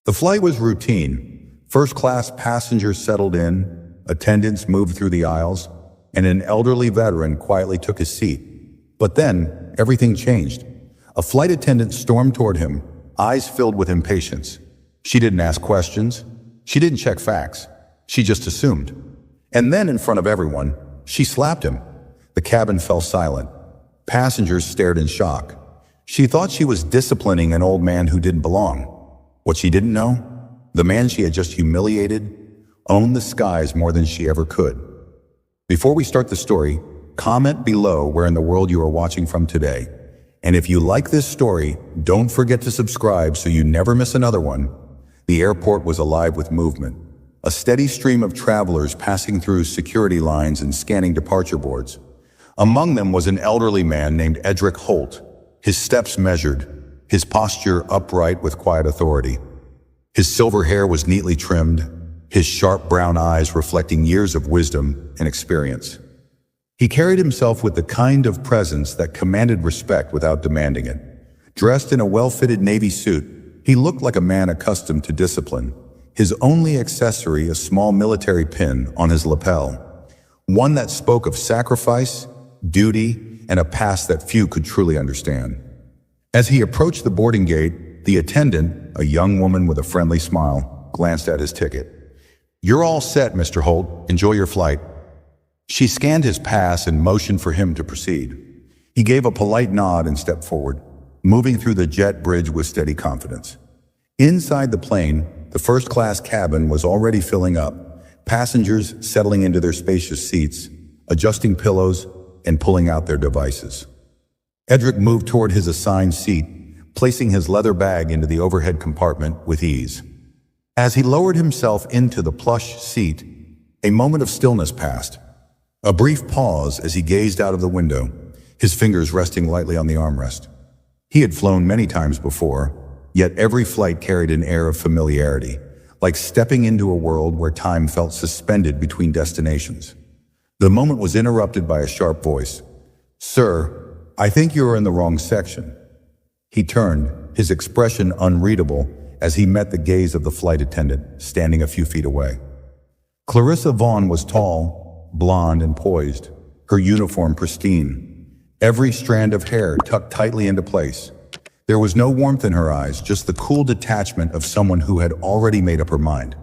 The flight was routine. First-class passengers settled in, attendants moved through the aisles, and an elderly veteran quietly took his seat. But then, everything changed. A flight attendant stormed toward him, eyes filled with impatience. She didn't ask questions. She didn't check facts. She just assumed. And then, in front of everyone, she slapped him. The cabin fell silent. Passengers stared in shock. She thought she was disciplining an old man who didn't belong. What she didn't know? The man she had just humiliated owned the skies more than she ever could. Before we start the story, comment below where in the world you are watching from today. And if you like this story, don't forget to subscribe so you never miss another one. The airport was alive with movement. A steady stream of travelers passing through security lines and scanning departure boards. Among them was an elderly man named Edric Holt, his steps measured, his posture upright with quiet authority. His silver hair was neatly trimmed, his sharp brown eyes reflecting years of wisdom and experience. He carried himself with the kind of presence that commanded respect without demanding it. Dressed in a well-fitted navy suit, he looked like a man accustomed to discipline, his only accessory a small military pin on his lapel, one that spoke of sacrifice, duty, and a past that few could truly understand. As he approached the boarding gate, the attendant, a young woman with a friendly smile, glanced at his ticket. "You're all set, Mr. Holt. Enjoy your flight." She scanned his pass and motioned for him to proceed. He gave a polite nod and stepped forward, moving through the jet bridge with steady confidence. Inside the plane, the first-class cabin was already filling up, passengers settling into their spacious seats, adjusting pillows, and pulling out their devices. Edric moved toward his assigned seat, placing his leather bag into the overhead compartment with ease. As he lowered himself into the plush seat, a moment of stillness passed. A brief pause as he gazed out of the window, his fingers resting lightly on the armrest. He had flown many times before, yet every flight carried an air of familiarity, like stepping into a world where time felt suspended between destinations. The moment was interrupted by a sharp voice. "Sir, I think you are in the wrong section." He turned, his expression unreadable, as he met the gaze of the flight attendant, standing a few feet away. Clarissa Vaughn was tall, blonde, and poised, her uniform pristine, every strand of hair tucked tightly into place. There was no warmth in her eyes, just the cool detachment of someone who had already made up her mind.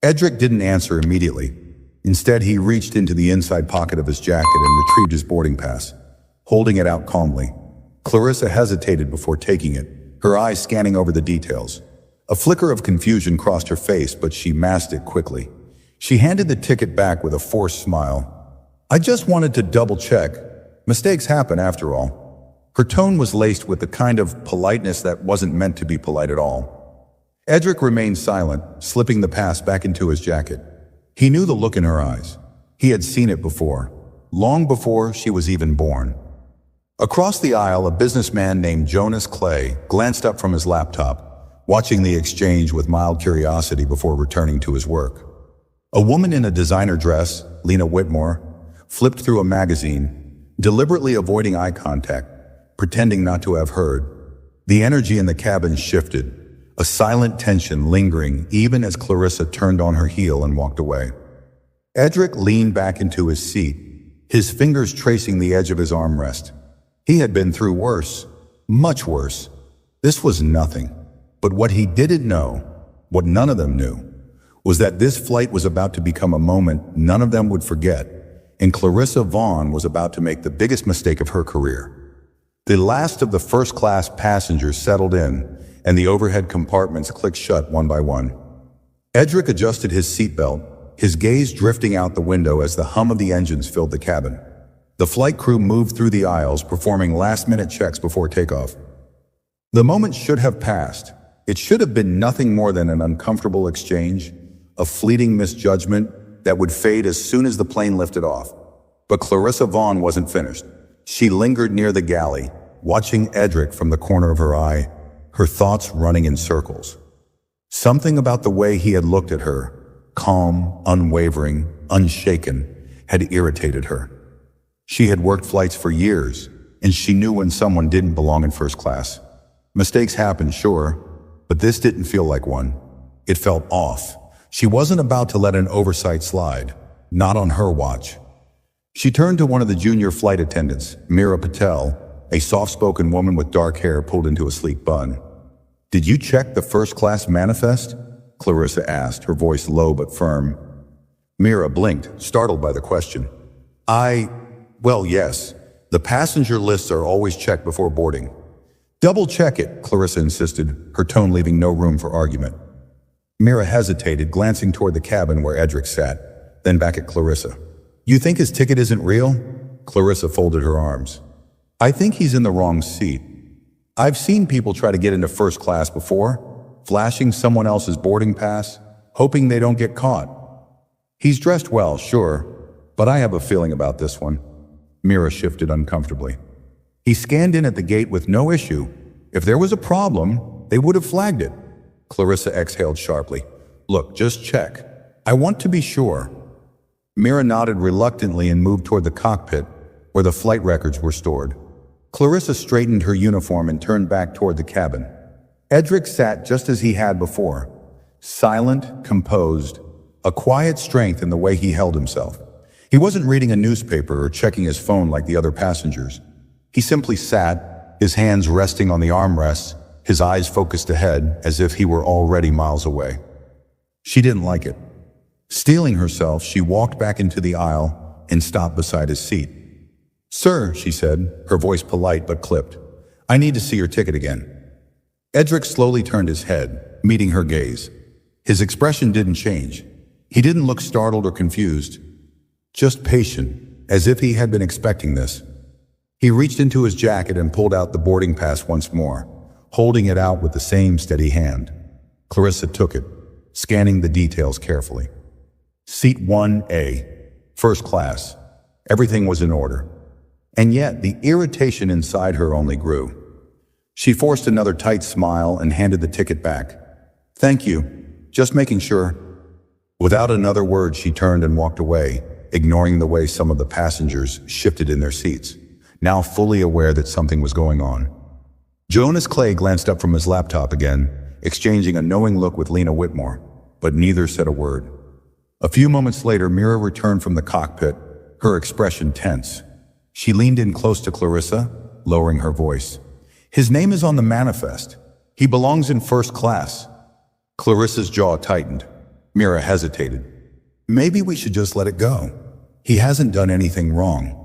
Edric didn't answer immediately. Instead, he reached into the inside pocket of his jacket and retrieved his boarding pass, holding it out calmly. Clarissa hesitated before taking it, her eyes scanning over the details. A flicker of confusion crossed her face, but she masked it quickly. She handed the ticket back with a forced smile. "I just wanted to double-check. Mistakes happen, after all." Her tone was laced with the kind of politeness that wasn't meant to be polite at all. Edric remained silent, slipping the pass back into his jacket. He knew the look in her eyes. He had seen it before, long before she was even born. Across the aisle, a businessman named Jonas Clay glanced up from his laptop, watching the exchange with mild curiosity before returning to his work. A woman in a designer dress, Lena Whitmore, flipped through a magazine, deliberately avoiding eye contact, pretending not to have heard. The energy in the cabin shifted, a silent tension lingering even as Clarissa turned on her heel and walked away. Edric leaned back into his seat, his fingers tracing the edge of his armrest. He had been through worse, much worse. This was nothing. But what he didn't know, what none of them knew, was that this flight was about to become a moment none of them would forget, and Clarissa Vaughn was about to make the biggest mistake of her career. The last of the first-class passengers settled in, and the overhead compartments clicked shut one by one. Edric adjusted his seatbelt, his gaze drifting out the window as the hum of the engines filled the cabin. The flight crew moved through the aisles, performing last-minute checks before takeoff. The moment should have passed. It should have been nothing more than an uncomfortable exchange, a fleeting misjudgment that would fade as soon as the plane lifted off. But Clarissa Vaughn wasn't finished. She lingered near the galley, watching Edric from the corner of her eye, her thoughts running in circles. Something about the way he had looked at her, calm, unwavering, unshaken, had irritated her. She had worked flights for years, and she knew when someone didn't belong in first class. Mistakes happen, sure, But this didn't feel like one. It felt off. She wasn't about to let an oversight slide. Not on her watch. She turned to one of the junior flight attendants, Mira Patel, a soft-spoken woman with dark hair pulled into a sleek bun. "Did you check the first-class manifest?" Clarissa asked, her voice low but firm. Mira blinked, startled by the question. Well, yes. The passenger lists are always checked before boarding." "Double-check it," Clarissa insisted, her tone leaving no room for argument. Mira hesitated, glancing toward the cabin where Edric sat, then back at Clarissa. "You think his ticket isn't real?" Clarissa folded her arms. "I think he's in the wrong seat. I've seen people try to get into first class before, flashing someone else's boarding pass, hoping they don't get caught. He's dressed well, sure, but I have a feeling about this one." Mira shifted uncomfortably. "He scanned in at the gate with no issue. If there was a problem, they would have flagged it." Clarissa exhaled sharply. "Look, just check. I want to be sure." Mira nodded reluctantly and moved toward the cockpit, where the flight records were stored. Clarissa straightened her uniform and turned back toward the cabin. Edric sat just as he had before, silent, composed, a quiet strength in the way he held himself. He wasn't reading a newspaper or checking his phone like the other passengers. He simply sat, his hands resting on the armrests, his eyes focused ahead as if he were already miles away. She didn't like it. Steeling herself, she walked back into the aisle and stopped beside his seat. "Sir," she said, her voice polite but clipped, "I need to see your ticket again." Edric slowly turned his head, meeting her gaze. His expression didn't change. He didn't look startled or confused, just patient, as if he had been expecting this. He reached into his jacket and pulled out the boarding pass once more, holding it out with the same steady hand. Clarissa took it, scanning the details carefully. Seat 1A, first class. Everything was in order. And yet, the irritation inside her only grew. She forced another tight smile and handed the ticket back. "Thank you. Just making sure." Without another word, she turned and walked away, ignoring the way some of the passengers shifted in their seats, now fully aware that something was going on. Jonas Clay glanced up from his laptop again, exchanging a knowing look with Lena Whitmore, but neither said a word. A few moments later, Mira returned from the cockpit, her expression tense. She leaned in close to Clarissa, lowering her voice. "His name is on the manifest. He belongs in first class." Clarissa's jaw tightened. Mira hesitated. "Maybe we should just let it go. He hasn't done anything wrong."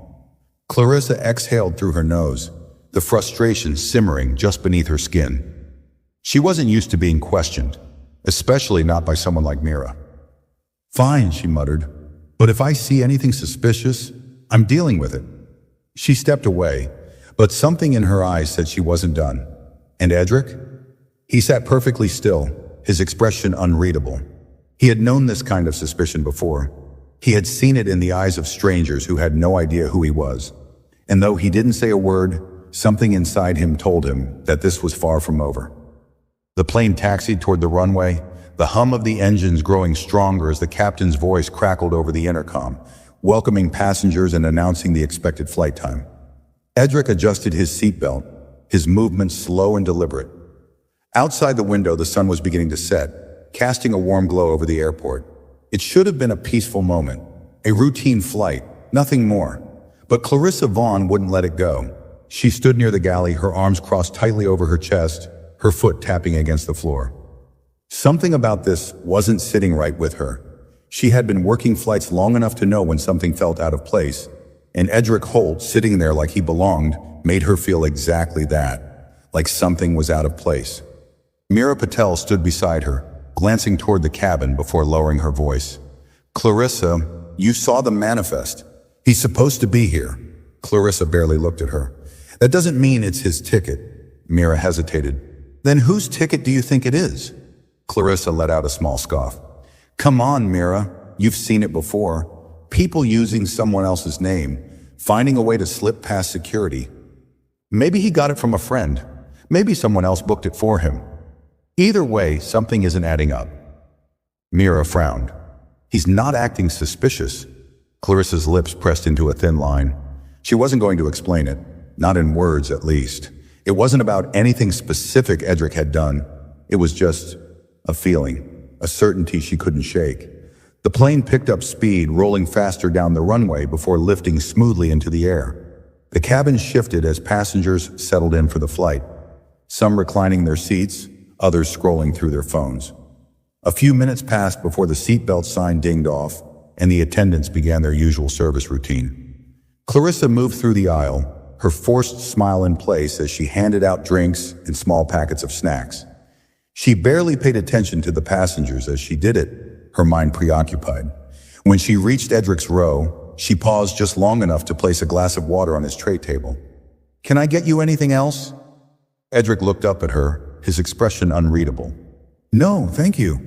Clarissa exhaled through her nose, the frustration simmering just beneath her skin. She wasn't used to being questioned, especially not by someone like Mira. "Fine," she muttered, "but if I see anything suspicious, I'm dealing with it." She stepped away, but something in her eyes said she wasn't done. And Edric? He sat perfectly still, his expression unreadable. He had known this kind of suspicion before. He had seen it in the eyes of strangers who had no idea who he was. And though he didn't say a word, something inside him told him that this was far from over. The plane taxied toward the runway, the hum of the engines growing stronger as the captain's voice crackled over the intercom, welcoming passengers and announcing the expected flight time. Edric adjusted his seatbelt, his movements slow and deliberate. Outside the window, the sun was beginning to set, casting a warm glow over the airport. It should have been a peaceful moment, a routine flight, nothing more. But Clarissa Vaughn wouldn't let it go. She stood near the galley, her arms crossed tightly over her chest, her foot tapping against the floor. Something about this wasn't sitting right with her. She had been working flights long enough to know when something felt out of place, and Edric Holt, sitting there like he belonged, made her feel exactly that, like something was out of place. Mira Patel stood beside her, glancing toward the cabin before lowering her voice. "Clarissa, you saw the manifest. He's supposed to be here." Clarissa barely looked at her. "That doesn't mean it's his ticket." Mira hesitated. "Then whose ticket do you think it is?" Clarissa let out a small scoff. "Come on, Mira. You've seen it before. People using someone else's name, finding a way to slip past security. Maybe he got it from a friend. Maybe someone else booked it for him. Either way, something isn't adding up." Mira frowned. "He's not acting suspicious." Clarissa's lips pressed into a thin line. She wasn't going to explain it, not in words at least. It wasn't about anything specific Edric had done. It was just a feeling, a certainty she couldn't shake. The plane picked up speed, rolling faster down the runway before lifting smoothly into the air. The cabin shifted as passengers settled in for the flight, some reclining their seats, others scrolling through their phones. A few minutes passed before the seatbelt sign dinged off, and the attendants began their usual service routine. Clarissa moved through the aisle, her forced smile in place as she handed out drinks and small packets of snacks. She barely paid attention to the passengers as she did it, her mind preoccupied. When she reached Edric's row, she paused just long enough to place a glass of water on his tray table. "Can I get you anything else?" Edric looked up at her, his expression unreadable. "No, thank you."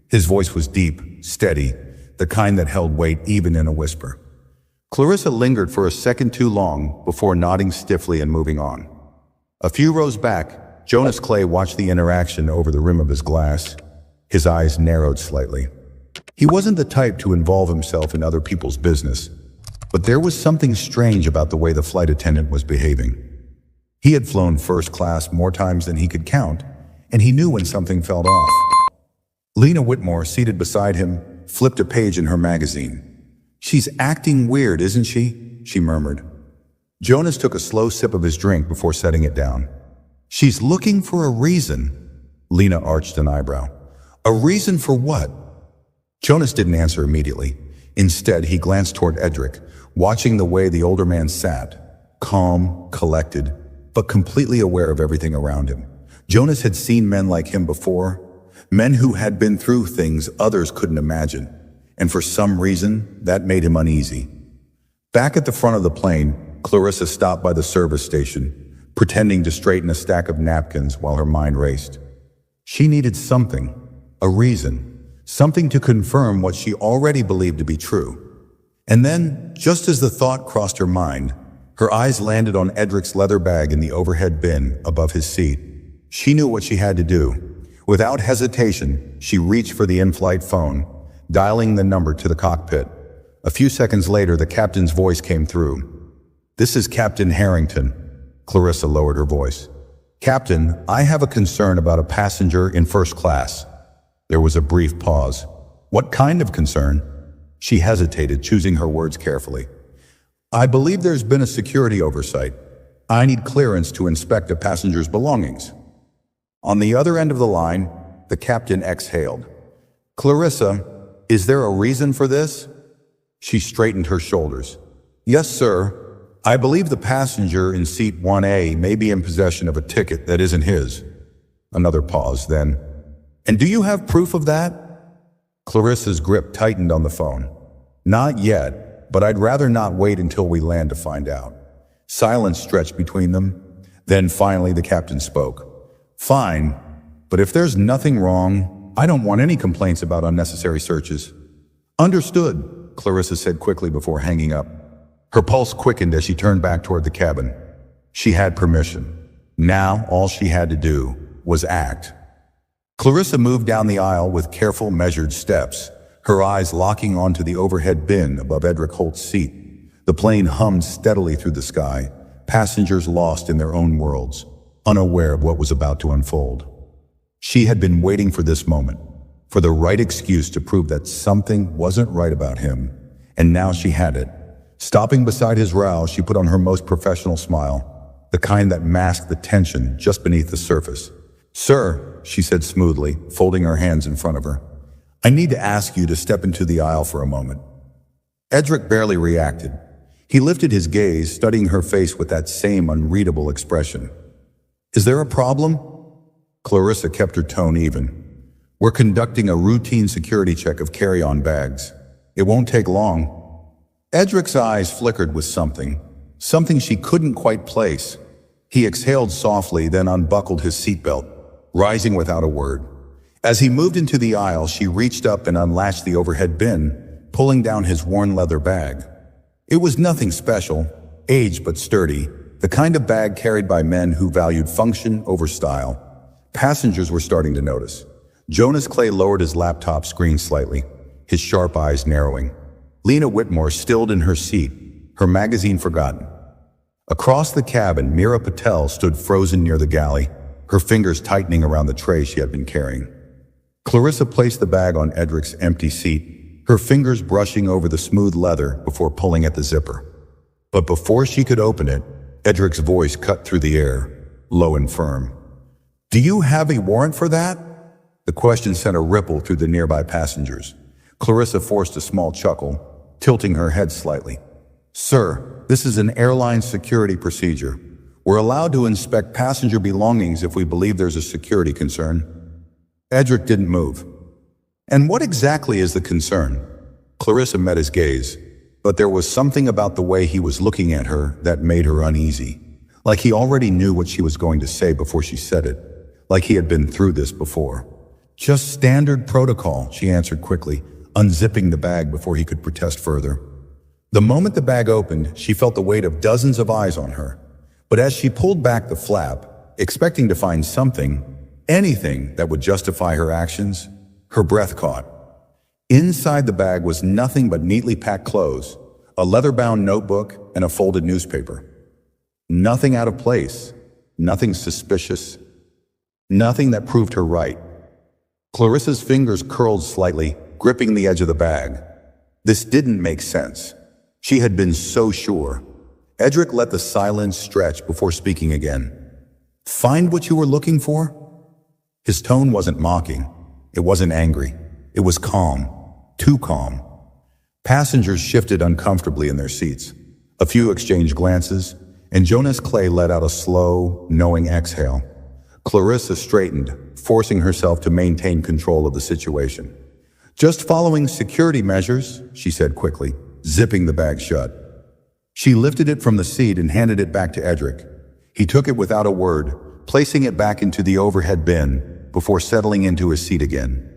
His voice was deep, steady, the kind that held weight even in a whisper. Clarissa lingered for a second too long before nodding stiffly and moving on. A few rows back, Jonas Clay watched the interaction over the rim of his glass. His eyes narrowed slightly. He wasn't the type to involve himself in other people's business, but there was something strange about the way the flight attendant was behaving. He had flown first class more times than he could count, and he knew when something felt off. Lena Whitmore, seated beside him, flipped a page in her magazine. "She's acting weird, isn't she?" she murmured. Jonas took a slow sip of his drink before setting it down. "She's looking for a reason." Lena arched an eyebrow. "A reason for what?" Jonas didn't answer immediately. Instead, he glanced toward Edric, watching the way the older man sat, calm, collected, but completely aware of everything around him. Jonas had seen men like him before, men who had been through things others couldn't imagine, and for some reason, that made him uneasy. Back at the front of the plane, Clarissa stopped by the service station, pretending to straighten a stack of napkins while her mind raced. She needed something, a reason, something to confirm what she already believed to be true. And then, just as the thought crossed her mind, her eyes landed on Edric's leather bag in the overhead bin above his seat. She knew what she had to do. Without hesitation, she reached for the in-flight phone, dialing the number to the cockpit. A few seconds later, the captain's voice came through. "This is Captain Harrington." Clarissa lowered her voice. "Captain, I have a concern about a passenger in first class." There was a brief pause. "What kind of concern?" She hesitated, choosing her words carefully. "I believe there's been a security oversight. I need clearance to inspect a passenger's belongings." On the other end of the line, the captain exhaled. "Clarissa, is there a reason for this?" She straightened her shoulders. "Yes, sir. I believe the passenger in seat 1A may be in possession of a ticket that isn't his." Another pause, then. "And do you have proof of that?" Clarissa's grip tightened on the phone. "Not yet, but I'd rather not wait until we land to find out." Silence stretched between them. Then finally the captain spoke. "Fine, but if there's nothing wrong, I don't want any complaints about unnecessary searches." "Understood," Clarissa said quickly before hanging up. Her pulse quickened as she turned back toward the cabin. She had permission. Now all she had to do was act. Clarissa moved down the aisle with careful, measured steps, her eyes locking onto the overhead bin above Edric Holt's seat. The plane hummed steadily through the sky, passengers lost in their own worlds, unaware of what was about to unfold. She had been waiting for this moment, for the right excuse to prove that something wasn't right about him, and now she had it. Stopping beside his row, she put on her most professional smile, the kind that masked the tension just beneath the surface. "Sir," she said smoothly, folding her hands in front of her, "I need to ask you to step into the aisle for a moment." Edric barely reacted. He lifted his gaze, studying her face with that same unreadable expression. "Is there a problem?" Clarissa kept her tone even. "We're conducting a routine security check of carry-on bags. It won't take long." Edric's eyes flickered with something she couldn't quite place. He exhaled softly, then unbuckled his seatbelt, rising without a word. As he moved into the aisle, she reached up and unlatched the overhead bin, pulling down his worn leather bag. It was nothing special, aged but sturdy, the kind of bag carried by men who valued function over style. Passengers were starting to notice. Jonas Clay lowered his laptop screen slightly, his sharp eyes narrowing. Lena Whitmore stilled in her seat, her magazine forgotten. Across the cabin, Meera Patel stood frozen near the galley, her fingers tightening around the tray she had been carrying. Clarissa placed the bag on Edric's empty seat, her fingers brushing over the smooth leather before pulling at the zipper. But before she could open it, Edric's voice cut through the air, low and firm. "Do you have a warrant for that?" The question sent a ripple through the nearby passengers. Clarissa forced a small chuckle, tilting her head slightly. "Sir, this is an airline security procedure. We're allowed to inspect passenger belongings if we believe there's a security concern." Edric didn't move. "And what exactly is the concern?" Clarissa met his gaze, but there was something about the way he was looking at her that made her uneasy. Like he already knew what she was going to say before she said it. Like he had been through this before. "Just standard protocol," she answered quickly, unzipping the bag before he could protest further. The moment the bag opened, she felt the weight of dozens of eyes on her. But as she pulled back the flap, expecting to find something, anything that would justify her actions, her breath caught. Inside the bag was nothing but neatly packed clothes, a leather-bound notebook, and a folded newspaper. Nothing out of place, nothing suspicious, nothing that proved her right. Clarissa's fingers curled slightly, gripping the edge of the bag. This didn't make sense. She had been so sure. Edric let the silence stretch before speaking again. "Find what you were looking for?" His tone wasn't mocking. It wasn't angry. It was calm. Too calm. Passengers shifted uncomfortably in their seats. A few exchanged glances, and Jonas Clay let out a slow, knowing exhale. Clarissa straightened, forcing herself to maintain control of the situation. "Just following security measures," she said quickly, zipping the bag shut. She lifted it from the seat and handed it back to Edric. He took it without a word, placing it back into the overhead bin before settling into his seat again.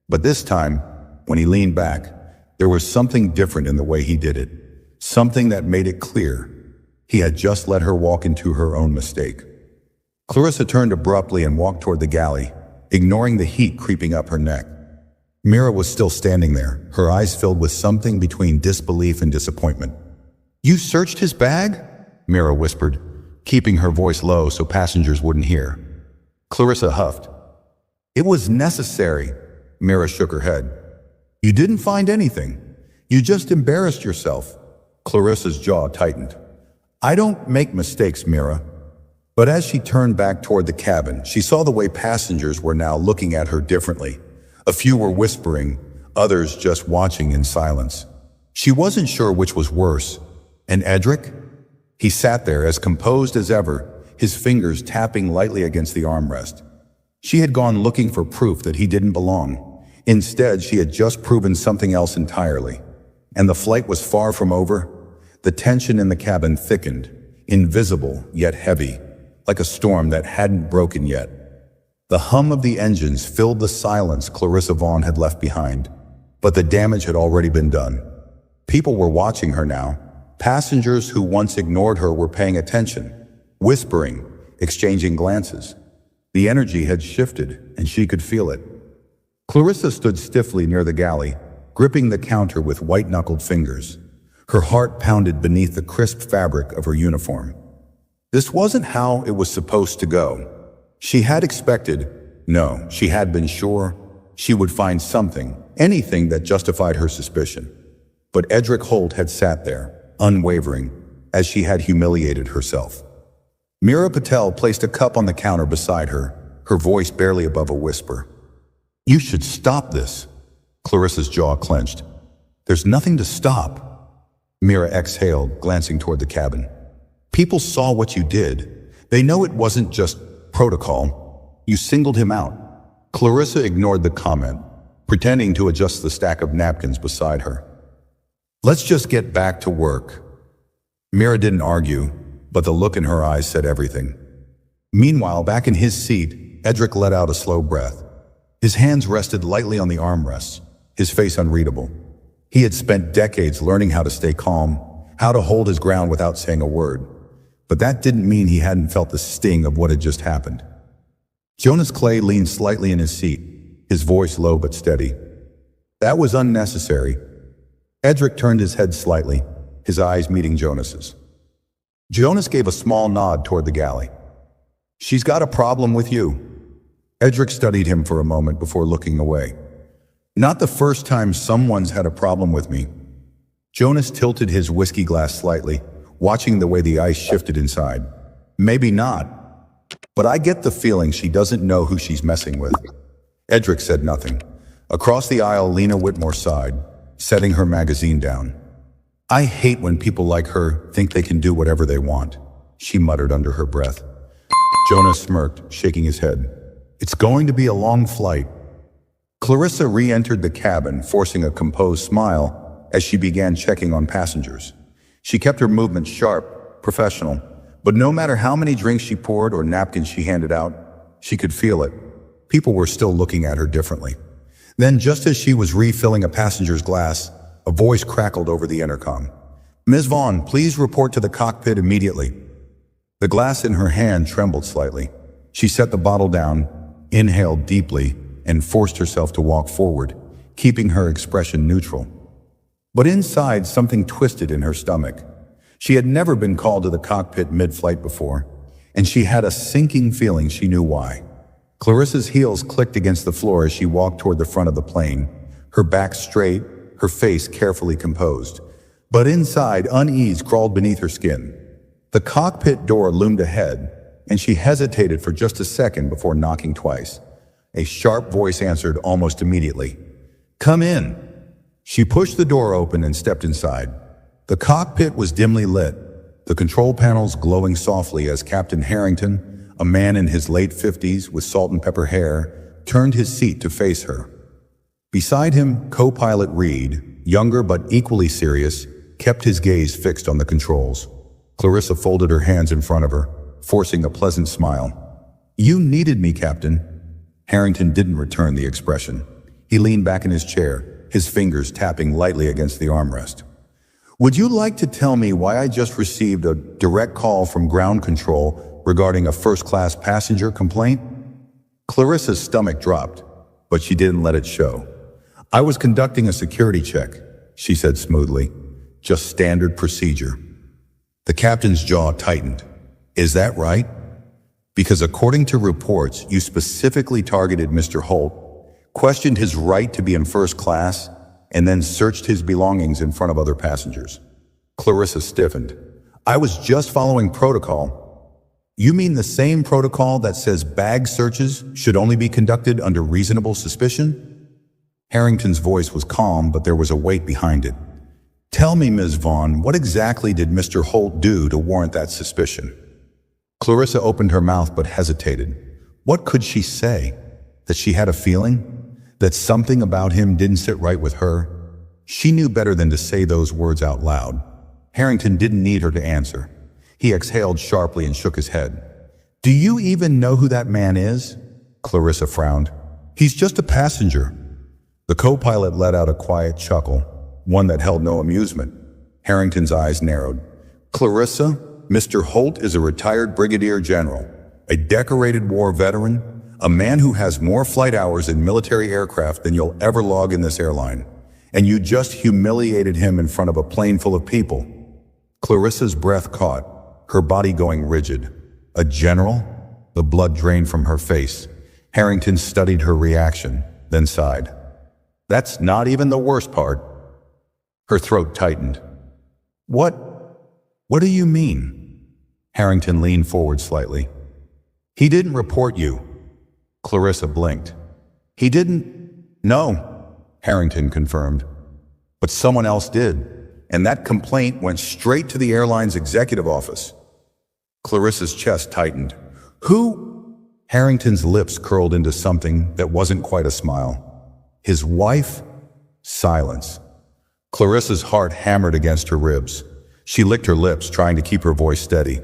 But this time, when he leaned back, there was something different in the way he did it. Something that made it clear. He had just let her walk into her own mistake. Clarissa turned abruptly and walked toward the galley, ignoring the heat creeping up her neck. Mira was still standing there, her eyes filled with something between disbelief and disappointment. "You searched his bag?" Mira whispered, keeping her voice low so passengers wouldn't hear. Clarissa huffed. "It was necessary." Mira shook her head. "You didn't find anything. You just embarrassed yourself." Clarissa's jaw tightened. "I don't make mistakes, Mira." But as she turned back toward the cabin, she saw the way passengers were now looking at her differently. A few were whispering, others just watching in silence. She wasn't sure which was worse. And Edric? He sat there as composed as ever, his fingers tapping lightly against the armrest. She had gone looking for proof that he didn't belong. Instead, she had just proven something else entirely. And the flight was far from over. The tension in the cabin thickened, invisible yet heavy, like a storm that hadn't broken yet. The hum of the engines filled the silence Clarissa Vaughn had left behind, but the damage had already been done. People were watching her now. Passengers who once ignored her were paying attention, whispering, exchanging glances. The energy had shifted, and she could feel it. Clarissa stood stiffly near the galley, gripping the counter with white-knuckled fingers. Her heart pounded beneath the crisp fabric of her uniform. This wasn't how it was supposed to go. She had expected, no, she had been sure, she would find something, anything that justified her suspicion. But Edric Holt had sat there, unwavering, as she had humiliated herself. Mira Patel placed a cup on the counter beside her, her voice barely above a whisper. "You should stop this." Clarissa's jaw clenched. "There's nothing to stop." Mira exhaled, glancing toward the cabin. "People saw what you did. They know it wasn't just protocol. You singled him out." Clarissa ignored the comment, pretending to adjust the stack of napkins beside her. "Let's just get back to work." Mira didn't argue, but the look in her eyes said everything. Meanwhile, back in his seat, Edric let out a slow breath. His hands rested lightly on the armrests, his face unreadable. He had spent decades learning how to stay calm, how to hold his ground without saying a word. But that didn't mean he hadn't felt the sting of what had just happened. Jonas Clay leaned slightly in his seat, his voice low but steady. "That was unnecessary." Edric turned his head slightly, his eyes meeting Jonas's. Jonas gave a small nod toward the galley. She's got a problem with you. Edric studied him for a moment before looking away. Not the first time someone's had a problem with me. Jonas tilted his whiskey glass slightly, watching the way the ice shifted inside. Maybe not, but I get the feeling she doesn't know who she's messing with. Edric said nothing. Across the aisle, Lena Whitmore sighed, setting her magazine down. I hate when people like her think they can do whatever they want, she muttered under her breath. Jonas smirked, shaking his head. It's going to be a long flight. Clarissa re-entered the cabin, forcing a composed smile as she began checking on passengers. She kept her movements sharp, professional, but no matter how many drinks she poured or napkins she handed out, she could feel it. People were still looking at her differently. Then, just as she was refilling a passenger's glass, a voice crackled over the intercom. Ms. Vaughn, please report to the cockpit immediately. The glass in her hand trembled slightly. She set the bottle down, inhaled deeply, and forced herself to walk forward, keeping her expression neutral. But inside, something twisted in her stomach. She had never been called to the cockpit mid-flight before, and she had a sinking feeling she knew why. Clarissa's heels clicked against the floor as she walked toward the front of the plane, her back straight, her face carefully composed. But inside, unease crawled beneath her skin. The cockpit door loomed ahead, and she hesitated for just a second before knocking twice. A sharp voice answered almost immediately. Come in. She pushed the door open and stepped inside. The cockpit was dimly lit, the control panels glowing softly as Captain Harrington, a man in his late 50s with salt and pepper hair, turned his seat to face her. Beside him, co-pilot Reed, younger but equally serious, kept his gaze fixed on the controls. Clarissa folded her hands in front of her, forcing a pleasant smile. You needed me, Captain. Harrington didn't return the expression. He leaned back in his chair, his fingers tapping lightly against the armrest. Would you like to tell me why I just received a direct call from ground control regarding a first-class passenger complaint? Clarissa's stomach dropped, but she didn't let it show. I was conducting a security check, she said smoothly. Just standard procedure. The captain's jaw tightened. Is that right? Because according to reports, you specifically targeted Mr. Holt, questioned his right to be in first class, and then searched his belongings in front of other passengers. Clarissa stiffened. I was just following protocol. You mean the same protocol that says bag searches should only be conducted under reasonable suspicion? Harrington's voice was calm, but there was a weight behind it. Tell me, Ms. Vaughn, what exactly did Mr. Holt do to warrant that suspicion? Clarissa opened her mouth but hesitated. What could she say? That she had a feeling? That something about him didn't sit right with her? She knew better than to say those words out loud. Harrington didn't need her to answer. He exhaled sharply and shook his head. Do you even know who that man is? Clarissa frowned. He's just a passenger. The co-pilot let out a quiet chuckle, one that held no amusement. Harrington's eyes narrowed. Clarissa, Mr. Holt is a retired brigadier general, a decorated war veteran, a man who has more flight hours in military aircraft than you'll ever log in this airline. And you just humiliated him in front of a plane full of people. Clarissa's breath caught, her body going rigid. A general? The blood drained from her face. Harrington studied her reaction, then sighed. That's not even the worst part. Her throat tightened. What do you mean? Harrington leaned forward slightly. He didn't report you. Clarissa blinked. He didn't? No, Harrington confirmed. But someone else did, and that complaint went straight to the airline's executive office. Clarissa's chest tightened. Who? Harrington's lips curled into something that wasn't quite a smile. His wife? Silence. Clarissa's heart hammered against her ribs. She licked her lips, trying to keep her voice steady.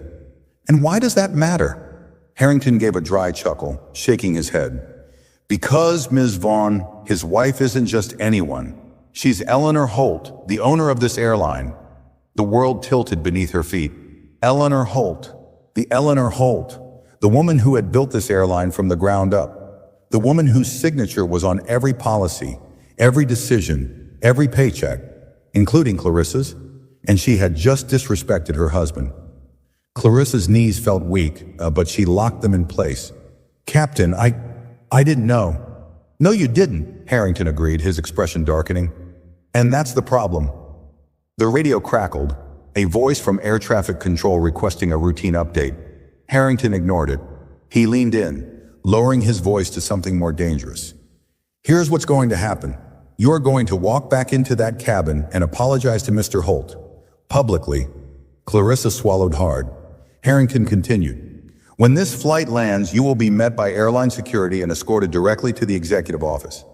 And why does that matter? Harrington gave a dry chuckle, shaking his head. Because, Ms. Vaughn, his wife isn't just anyone. She's Eleanor Holt, the owner of this airline. The world tilted beneath her feet. Eleanor Holt. The Eleanor Holt. The woman who had built this airline from the ground up. The woman whose signature was on every policy, every decision, every paycheck, including Clarissa's. And she had just disrespected her husband. Clarissa's knees felt weak, but she locked them in place. "Captain, I didn't know." "No, you didn't," Harrington agreed, his expression darkening. "And that's the problem." The radio crackled, a voice from air traffic control requesting a routine update. Harrington ignored it. He leaned in, lowering his voice to something more dangerous. "Here's what's going to happen. You're going to walk back into that cabin and apologize to Mr. Holt. Publicly." Clarissa swallowed hard. Harrington continued. "When this flight lands, you will be met by airline security and escorted directly to the executive office.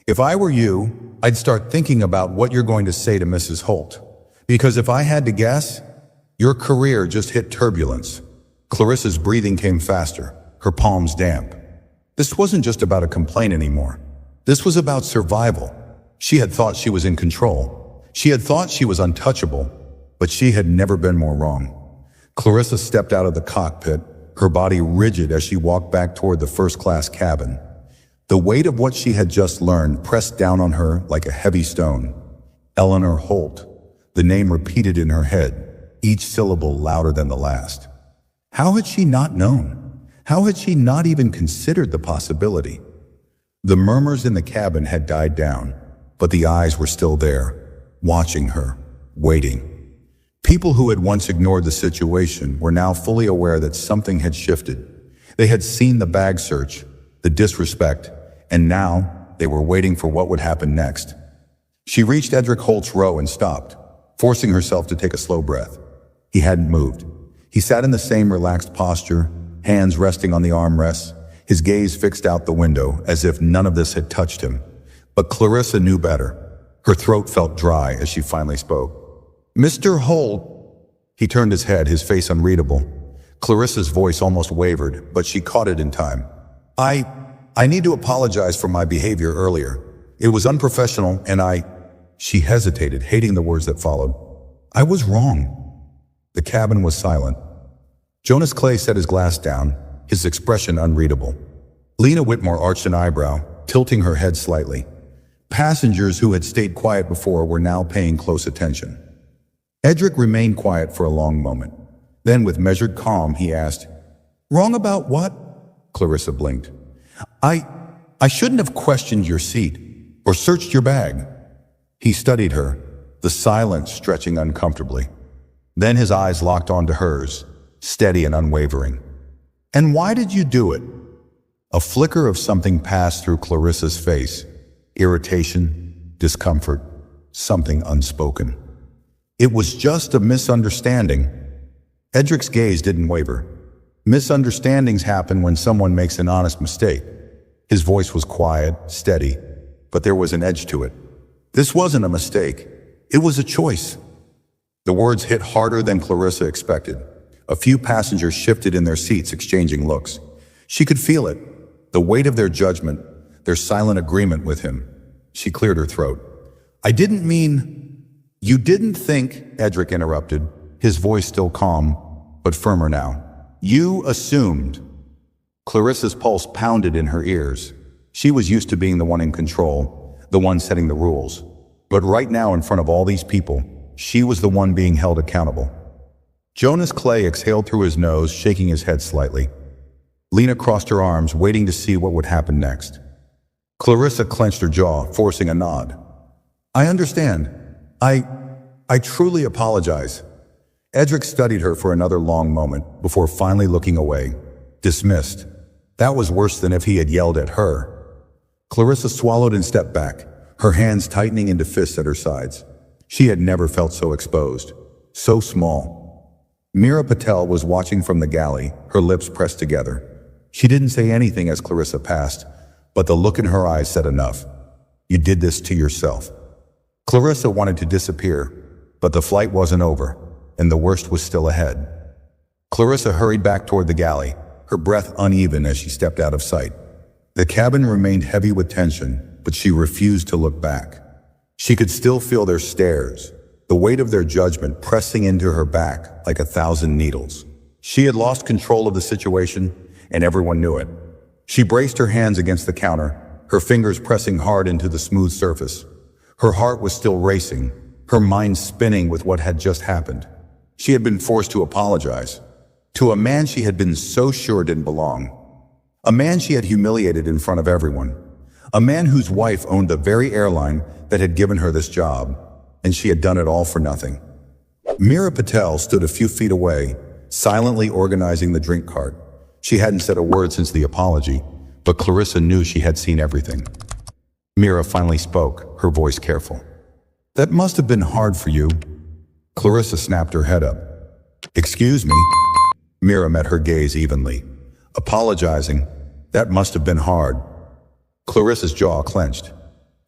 If I were you, I'd start thinking about what you're going to say to Mrs. Holt. Because if I had to guess, your career just hit turbulence." Clarissa's breathing came faster, her palms damp. This wasn't just about a complaint anymore. This was about survival. She had thought she was in control. She had thought she was untouchable, but she had never been more wrong. Clarissa stepped out of the cockpit, her body rigid as she walked back toward the first-class cabin. The weight of what she had just learned pressed down on her like a heavy stone. Eleanor Holt, the name repeated in her head, each syllable louder than the last. How had she not known? How had she not even considered the possibility? The murmurs in the cabin had died down, but the eyes were still there, watching her, waiting. People who had once ignored the situation were now fully aware that something had shifted. They had seen the bag search, the disrespect, and now they were waiting for what would happen next. She reached Edric Holt's row and stopped, forcing herself to take a slow breath. He hadn't moved. He sat in the same relaxed posture, hands resting on the armrests, his gaze fixed out the window as if none of this had touched him. But Clarissa knew better. Her throat felt dry as she finally spoke. "Mr. Holt." He turned his head, his face unreadable. Clarissa's voice almost wavered, but she caught it in time. I need to apologize for my behavior earlier. It was unprofessional and She hesitated, hating the words that followed. "I was wrong." The cabin was silent. Jonas Clay set his glass down, his expression unreadable. Lena Whitmore arched an eyebrow, tilting her head slightly. Passengers who had stayed quiet before were now paying close attention. Edric remained quiet for a long moment. Then, with measured calm, he asked, "Wrong about what?" Clarissa blinked. I shouldn't have questioned your seat or searched your bag." He studied her, the silence stretching uncomfortably. Then his eyes locked onto hers, steady and unwavering. "And why did you do it?" A flicker of something passed through Clarissa's face. Irritation, discomfort, something unspoken. "It was just a misunderstanding." Edric's gaze didn't waver. Misunderstandings happen when someone makes an honest mistake. His voice was quiet, steady, but there was an edge to it. This wasn't a mistake. It was a choice. The words hit harder than Clarissa expected. A few passengers shifted in their seats, exchanging looks. She could feel it, the weight of their judgment, their silent agreement with him. She cleared her throat. "I didn't mean—" "You didn't think," Edric interrupted, his voice still calm, but firmer now. "You assumed." Clarissa's pulse pounded in her ears. She was used to being the one in control, the one setting the rules. But right now, in front of all these people, she was the one being held accountable. Jonas Clay exhaled through his nose, shaking his head slightly. Lena crossed her arms, waiting to see what would happen next. Clarissa clenched her jaw, forcing a nod. "I understand. I truly apologize." Edric studied her for another long moment before finally looking away, dismissed. That was worse than if he had yelled at her. Clarissa swallowed and stepped back, her hands tightening into fists at her sides. She had never felt so exposed, so small. Meera Patel was watching from the galley, her lips pressed together. She didn't say anything as Clarissa passed, but the look in her eyes said enough. "You did this to yourself." Clarissa wanted to disappear, but the flight wasn't over, and the worst was still ahead. Clarissa hurried back toward the galley, her breath uneven as she stepped out of sight. The cabin remained heavy with tension, but she refused to look back. She could still feel their stares, the weight of their judgment pressing into her back like 1,000 needles. She had lost control of the situation, and everyone knew it. She braced her hands against the counter, her fingers pressing hard into the smooth surface. Her heart was still racing, her mind spinning with what had just happened. She had been forced to apologize. To a man she had been so sure didn't belong. A man she had humiliated in front of everyone. A man whose wife owned the very airline that had given her this job, and she had done it all for nothing. Mira Patel stood a few feet away, silently organizing the drink cart. She hadn't said a word since the apology, but Clarissa knew she had seen everything. Mira finally spoke, her voice careful. "That must have been hard for you." Clarissa snapped her head up. "Excuse me?" Mira met her gaze evenly. Apologizing, "That must have been hard." Clarissa's jaw clenched.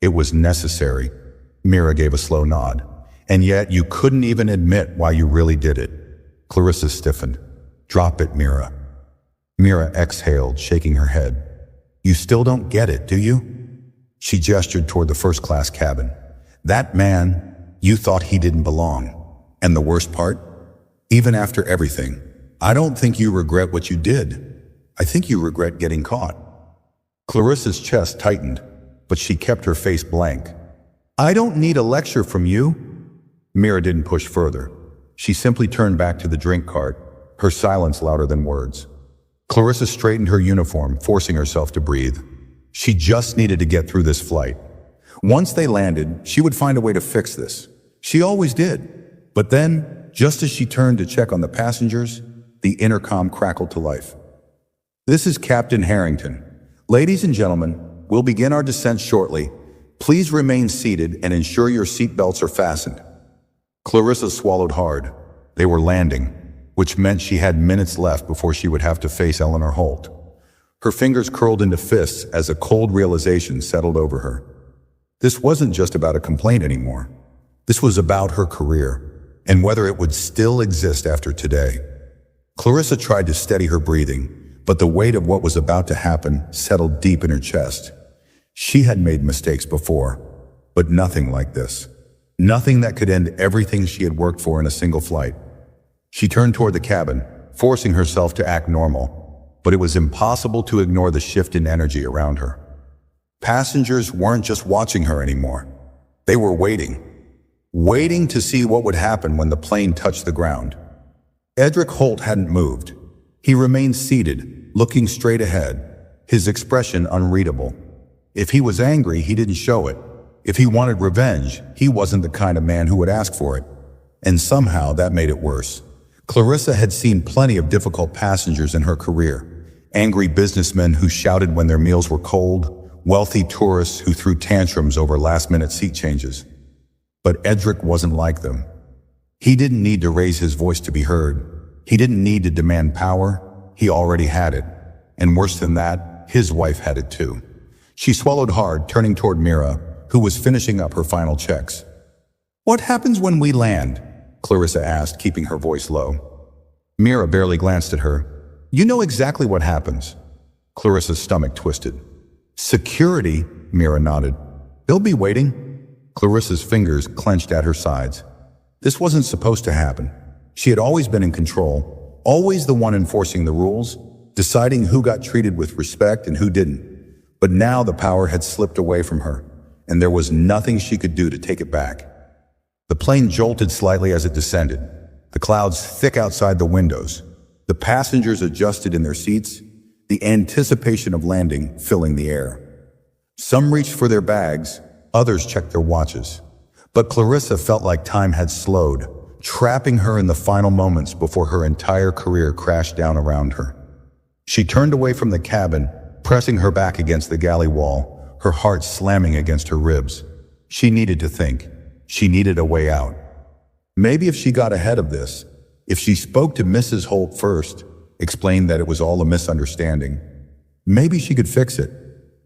"It was necessary." Mira gave a slow nod. "And yet you couldn't even admit why you really did it." Clarissa stiffened. "Drop it, Mira." Mira exhaled, shaking her head. "You still don't get it, do you?" She gestured toward the first-class cabin. "That man, you thought he didn't belong. And the worst part? Even after everything, I don't think you regret what you did. I think you regret getting caught." Clarissa's chest tightened, but she kept her face blank. "I don't need a lecture from you." Mira didn't push further. She simply turned back to the drink cart, her silence louder than words. Clarissa straightened her uniform, forcing herself to breathe. She just needed to get through this flight. Once they landed, she would find a way to fix this. She always did. But then, just as she turned to check on the passengers, the intercom crackled to life. "This is Captain Harrington. Ladies and gentlemen, we'll begin our descent shortly. Please remain seated and ensure your seatbelts are fastened." Clarissa swallowed hard. They were landing, which meant she had minutes left before she would have to face Eleanor Holt. Her fingers curled into fists as a cold realization settled over her. This wasn't just about a complaint anymore. This was about her career, and whether it would still exist after today. Clarissa tried to steady her breathing, but the weight of what was about to happen settled deep in her chest. She had made mistakes before, but nothing like this. Nothing that could end everything she had worked for in a single flight. She turned toward the cabin, forcing herself to act normal, but it was impossible to ignore the shift in energy around her. Passengers weren't just watching her anymore. They were waiting to see what would happen when the plane touched the ground. Edric Holt hadn't moved. He remained seated, looking straight ahead, his expression unreadable. If he was angry, he didn't show it. If he wanted revenge, he wasn't the kind of man who would ask for it. And somehow that made it worse. Clarissa had seen plenty of difficult passengers in her career. Angry businessmen who shouted when their meals were cold, wealthy tourists who threw tantrums over last-minute seat changes. But Edric wasn't like them. He didn't need to raise his voice to be heard. He didn't need to demand power. He already had it. And worse than that, his wife had it too. She swallowed hard, turning toward Mira, who was finishing up her final checks. "What happens when we land?" Clarissa asked, keeping her voice low. Mira barely glanced at her. "You know exactly what happens." Clarissa's stomach twisted. "Security," Mira nodded. "They'll be waiting." Clarissa's fingers clenched at her sides. This wasn't supposed to happen. She had always been in control, always the one enforcing the rules, deciding who got treated with respect and who didn't. But now the power had slipped away from her, and there was nothing she could do to take it back. The plane jolted slightly as it descended, the clouds thick outside the windows. The passengers adjusted in their seats, the anticipation of landing filling the air. Some reached for their bags, others checked their watches. But Clarissa felt like time had slowed, trapping her in the final moments before her entire career crashed down around her. She turned away from the cabin, pressing her back against the galley wall, her heart slamming against her ribs. She needed to think. She needed a way out. Maybe if she got ahead of this, if she spoke to Mrs. Holt first, explained that it was all a misunderstanding, maybe she could fix it.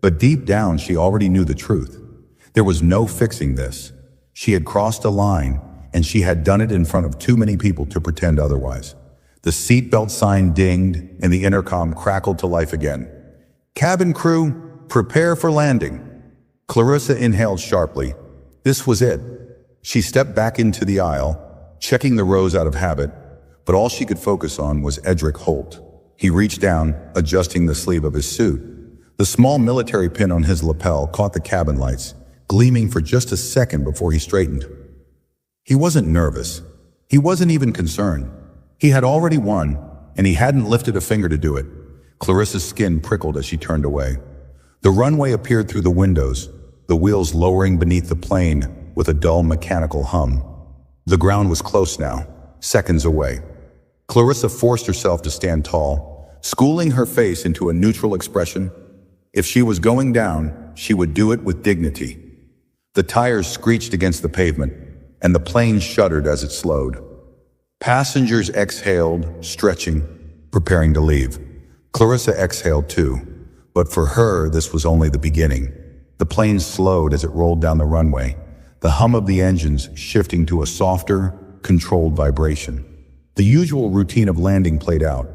But deep down, she already knew the truth. There was no fixing this. She had crossed a line, and she had done it in front of too many people to pretend otherwise. The seatbelt sign dinged, and the intercom crackled to life again. "Cabin crew, prepare for landing." Clarissa inhaled sharply. This was it. She stepped back into the aisle, checking the rows out of habit, but all she could focus on was Edric Holt. He reached down, adjusting the sleeve of his suit. The small military pin on his lapel caught the cabin lights, gleaming for just a second before he straightened. He wasn't nervous. He wasn't even concerned. He had already won, and he hadn't lifted a finger to do it. Clarissa's skin prickled as she turned away. The runway appeared through the windows, the wheels lowering beneath the plane with a dull mechanical hum. The ground was close now, seconds away. Clarissa forced herself to stand tall, schooling her face into a neutral expression. If she was going down, she would do it with dignity. The tires screeched against the pavement, and the plane shuddered as it slowed. Passengers exhaled, stretching, preparing to leave. Clarissa exhaled too, but for her this was only the beginning. The plane slowed as it rolled down the runway, the hum of the engines shifting to a softer, controlled vibration. The usual routine of landing played out,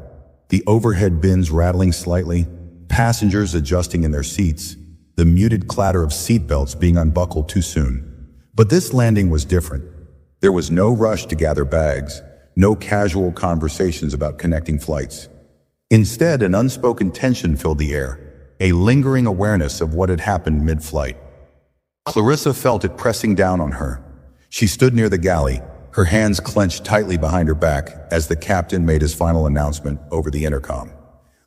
the overhead bins rattling slightly, passengers adjusting in their seats, the muted clatter of seatbelts being unbuckled too soon. But this landing was different. There was no rush to gather bags, no casual conversations about connecting flights. Instead, an unspoken tension filled the air, a lingering awareness of what had happened mid-flight. Clarissa felt it pressing down on her. She stood near the galley, her hands clenched tightly behind her back as the captain made his final announcement over the intercom.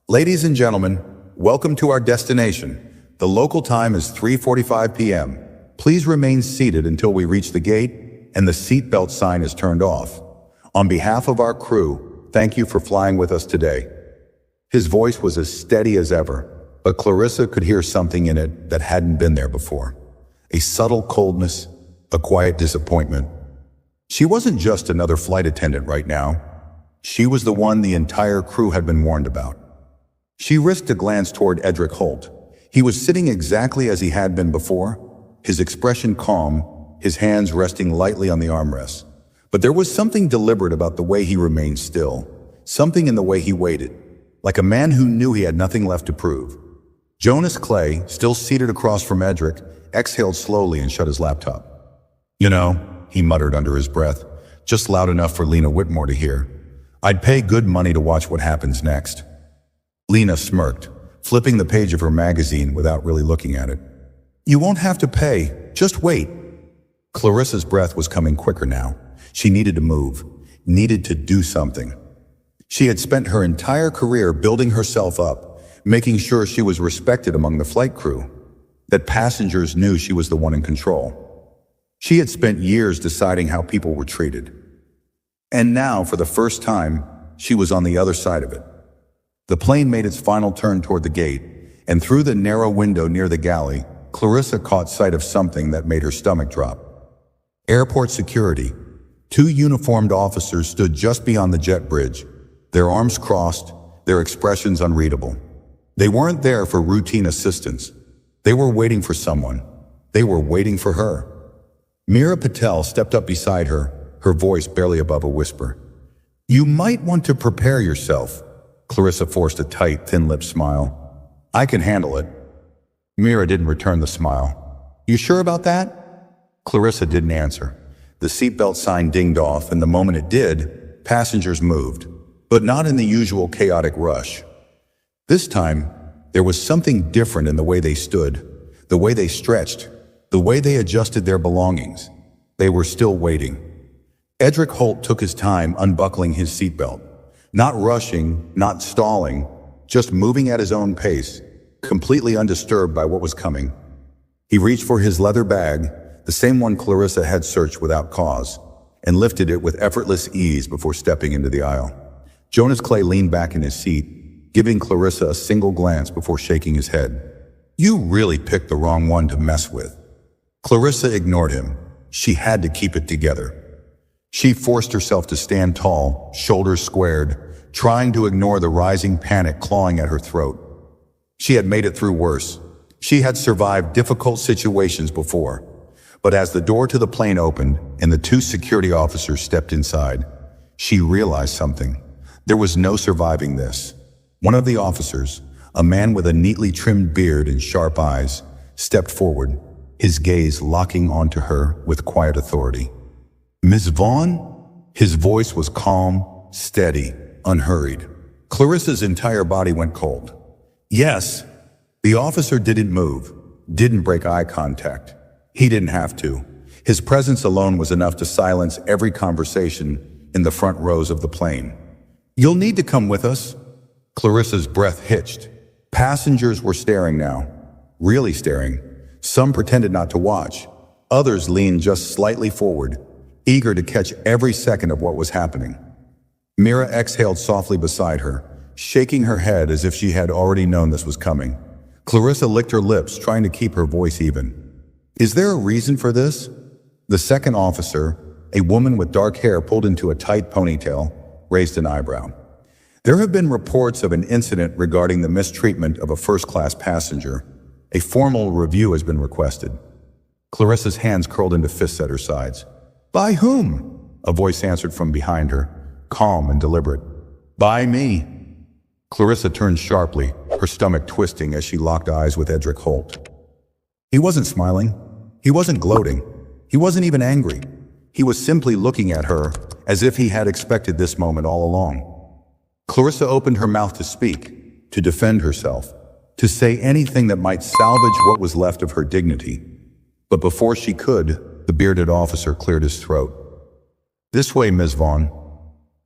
"Ladies and gentlemen, welcome to our destination. The local time is 3:45 p.m. Please remain seated until we reach the gate and the seatbelt sign is turned off. On behalf of our crew, thank you for flying with us today." His voice was as steady as ever, but Clarissa could hear something in it that hadn't been there before. A subtle coldness, a quiet disappointment. She wasn't just another flight attendant right now. She was the one the entire crew had been warned about. She risked a glance toward Edric Holt. He was sitting exactly as he had been before, his expression calm, his hands resting lightly on the armrests. But there was something deliberate about the way he remained still, something in the way he waited, like a man who knew he had nothing left to prove. Jonas Clay, still seated across from Edric, exhaled slowly and shut his laptop. "You know," he muttered under his breath, just loud enough for Lena Whitmore to hear, "I'd pay good money to watch what happens next." Lena smirked, flipping the page of her magazine without really looking at it. "You won't have to pay, just wait." Clarissa's breath was coming quicker now. She needed to move, needed to do something. She had spent her entire career building herself up, making sure she was respected among the flight crew, that passengers knew she was the one in control. She had spent years deciding how people were treated. And now, for the first time, she was on the other side of it. The plane made its final turn toward the gate, and through the narrow window near the galley, Clarissa caught sight of something that made her stomach drop. Airport security. 2 uniformed officers stood just beyond the jet bridge, their arms crossed, their expressions unreadable. They weren't there for routine assistance. They were waiting for someone. They were waiting for her. Meera Patel stepped up beside her, her voice barely above a whisper. "You might want to prepare yourself." Clarissa forced a tight, thin-lipped smile. "I can handle it." Meera didn't return the smile. "You sure about that?" Clarissa didn't answer. The seatbelt sign dinged off, and the moment it did, passengers moved, but not in the usual chaotic rush. This time, there was something different in the way they stood, the way they stretched, the way they adjusted their belongings. They were still waiting. Edric Holt took his time unbuckling his seatbelt, not rushing, not stalling, just moving at his own pace, completely undisturbed by what was coming. He reached for his leather bag, the same one Clarissa had searched without cause, and lifted it with effortless ease before stepping into the aisle. Jonas Clay leaned back in his seat, giving Clarissa a single glance before shaking his head. "You really picked the wrong one to mess with." Clarissa ignored him. She had to keep it together. She forced herself to stand tall, shoulders squared, trying to ignore the rising panic clawing at her throat. She had made it through worse. She had survived difficult situations before. But as the door to the plane opened and the 2 security officers stepped inside, she realized something. There was no surviving this. One of the officers, a man with a neatly trimmed beard and sharp eyes, stepped forward, his gaze locking onto her with quiet authority. "Miss Vaughn?" His voice was calm, steady, unhurried. Clarissa's entire body went cold. "Yes." The officer didn't move, didn't break eye contact. He didn't have to. His presence alone was enough to silence every conversation in the front rows of the plane. You'll need to come with us. Clarissa's breath hitched. Passengers were staring now. Really staring. Some pretended not to watch. Others leaned just slightly forward, eager to catch every second of what was happening. Mira exhaled softly beside her, shaking her head as if she had already known this was coming. Clarissa licked her lips, trying to keep her voice even. Is there a reason for this? The second officer, a woman with dark hair pulled into a tight ponytail, raised an eyebrow. There have been reports of an incident regarding the mistreatment of a first-class passenger. A formal review has been requested. Clarissa's hands curled into fists at her sides. By whom? A voice answered from behind her, calm and deliberate. By me. Clarissa turned sharply, her stomach twisting as she locked eyes with Edric Holt. He wasn't smiling. He wasn't gloating. He wasn't even angry. He was simply looking at her as if he had expected this moment all along. Clarissa opened her mouth to speak, to defend herself, to say anything that might salvage what was left of her dignity. But before she could, the bearded officer cleared his throat. This way, Ms. Vaughn.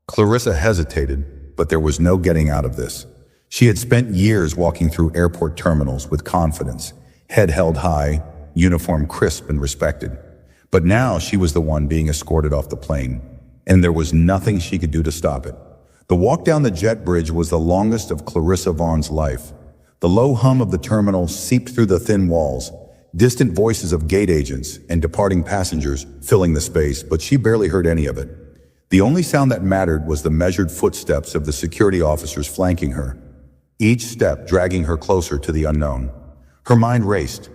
Clarissa hesitated, but there was no getting out of this. She had spent years walking through airport terminals with confidence, head held high, uniform crisp and respected. But now she was the one being escorted off the plane, and there was nothing she could do to stop it. The walk down the jet bridge was the longest of Clarissa Vaughn's life. The low hum of the terminal seeped through the thin walls, distant voices of gate agents and departing passengers filling the space, but she barely heard any of it. The only sound that mattered was the measured footsteps of the security officers flanking her, each step dragging her closer to the unknown. Her mind raced.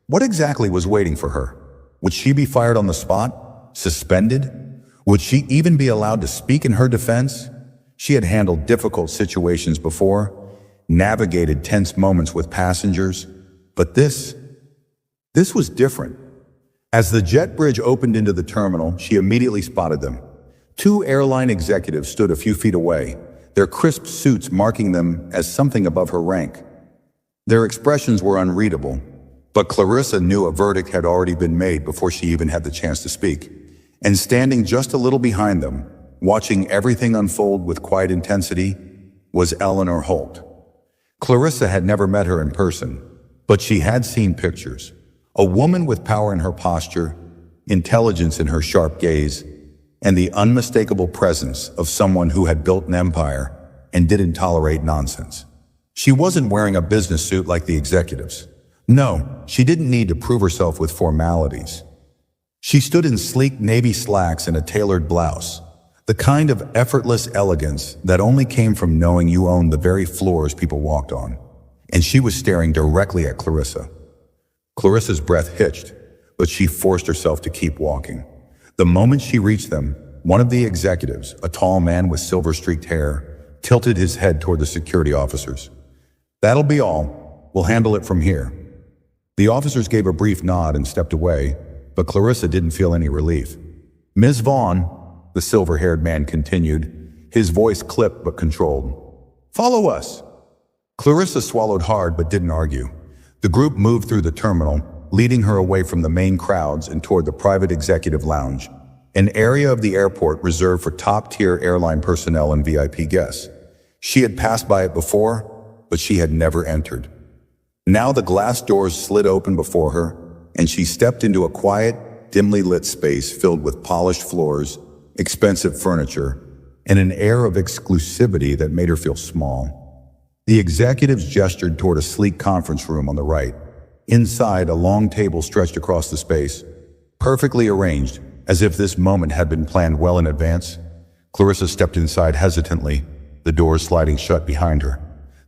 What exactly was waiting for her? Would she be fired on the spot? Suspended? Would she even be allowed to speak in her defense? She had handled difficult situations before, navigated tense moments with passengers, but this was different. As the jet bridge opened into the terminal, she immediately spotted them. Two airline executives stood a few feet away, their crisp suits marking them as something above her rank. Their expressions were unreadable, but Clarissa knew a verdict had already been made before she even had the chance to speak. And standing just a little behind them, watching everything unfold with quiet intensity, was Eleanor Holt. Clarissa had never met her in person, but she had seen pictures. A woman with power in her posture, intelligence in her sharp gaze, and the unmistakable presence of someone who had built an empire and didn't tolerate nonsense. She wasn't wearing a business suit like the executives. No, she didn't need to prove herself with formalities. She stood in sleek navy slacks and a tailored blouse, the kind of effortless elegance that only came from knowing you owned the very floors people walked on. And she was staring directly at Clarissa. Clarissa's breath hitched, but she forced herself to keep walking. The moment she reached them, one of the executives, a tall man with silver-streaked hair, tilted his head toward the security officers. That'll be all. We'll handle it from here. The officers gave a brief nod and stepped away, but Clarissa didn't feel any relief. Ms. Vaughn, the silver-haired man continued, his voice clipped but controlled. Follow us. Clarissa swallowed hard but didn't argue. The group moved through the terminal, leading her away from the main crowds and toward the private executive lounge, an area of the airport reserved for top-tier airline personnel and VIP guests. She had passed by it before, but she had never entered. Now the glass doors slid open before her, and she stepped into a quiet, dimly lit space filled with polished floors, expensive furniture, and an air of exclusivity that made her feel small. The executives gestured toward a sleek conference room on the right. Inside, a long table stretched across the space, perfectly arranged, as if this moment had been planned well in advance. Clarissa stepped inside hesitantly, the doors sliding shut behind her.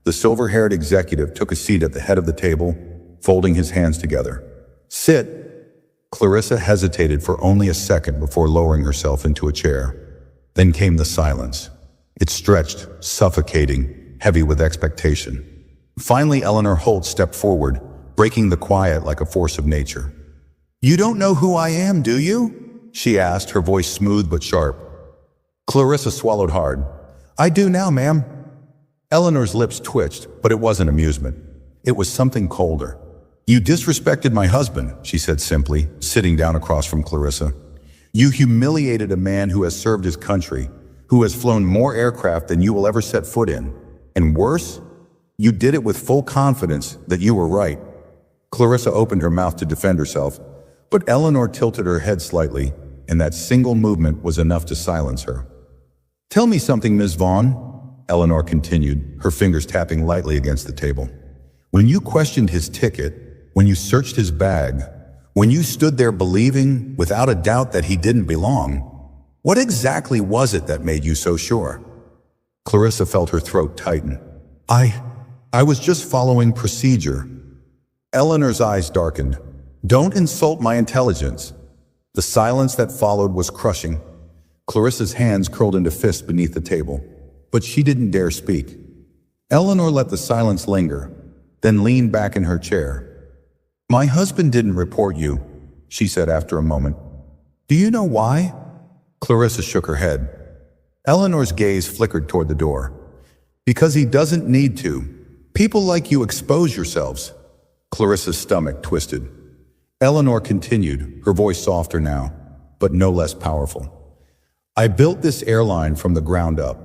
The silver-haired executive took a seat at the head of the table, folding his hands together. Sit. Clarissa hesitated for only a second before lowering herself into a chair. Then came the silence. It stretched, suffocating, heavy with expectation. Finally, Eleanor Holt stepped forward, breaking the quiet like a force of nature. You don't know who I am, do you? She asked, her voice smooth but sharp. Clarissa swallowed hard. I do now, ma'am. Eleanor's lips twitched, but it wasn't amusement. It was something colder. You disrespected my husband, she said simply, sitting down across from Clarissa. You humiliated a man who has served his country, who has flown more aircraft than you will ever set foot in. And worse, you did it with full confidence that you were right. Clarissa opened her mouth to defend herself, but Eleanor tilted her head slightly, and that single movement was enough to silence her. "Tell me something, Ms. Vaughn," Eleanor continued, her fingers tapping lightly against the table. "When you questioned his ticket, when you searched his bag, when you stood there believing, without a doubt, that he didn't belong, what exactly was it that made you so sure?" Clarissa felt her throat tighten. I was just following procedure." Eleanor's eyes darkened. "Don't insult my intelligence." The silence that followed was crushing. Clarissa's hands curled into fists beneath the table, but she didn't dare speak. Eleanor let the silence linger, then leaned back in her chair. "My husband didn't report you," she said after a moment. "Do you know why?" Clarissa shook her head. Eleanor's gaze flickered toward the door. "Because he doesn't need to. People like you expose yourselves." Clarissa's stomach twisted. Eleanor continued, her voice softer now, but no less powerful. "I built this airline from the ground up.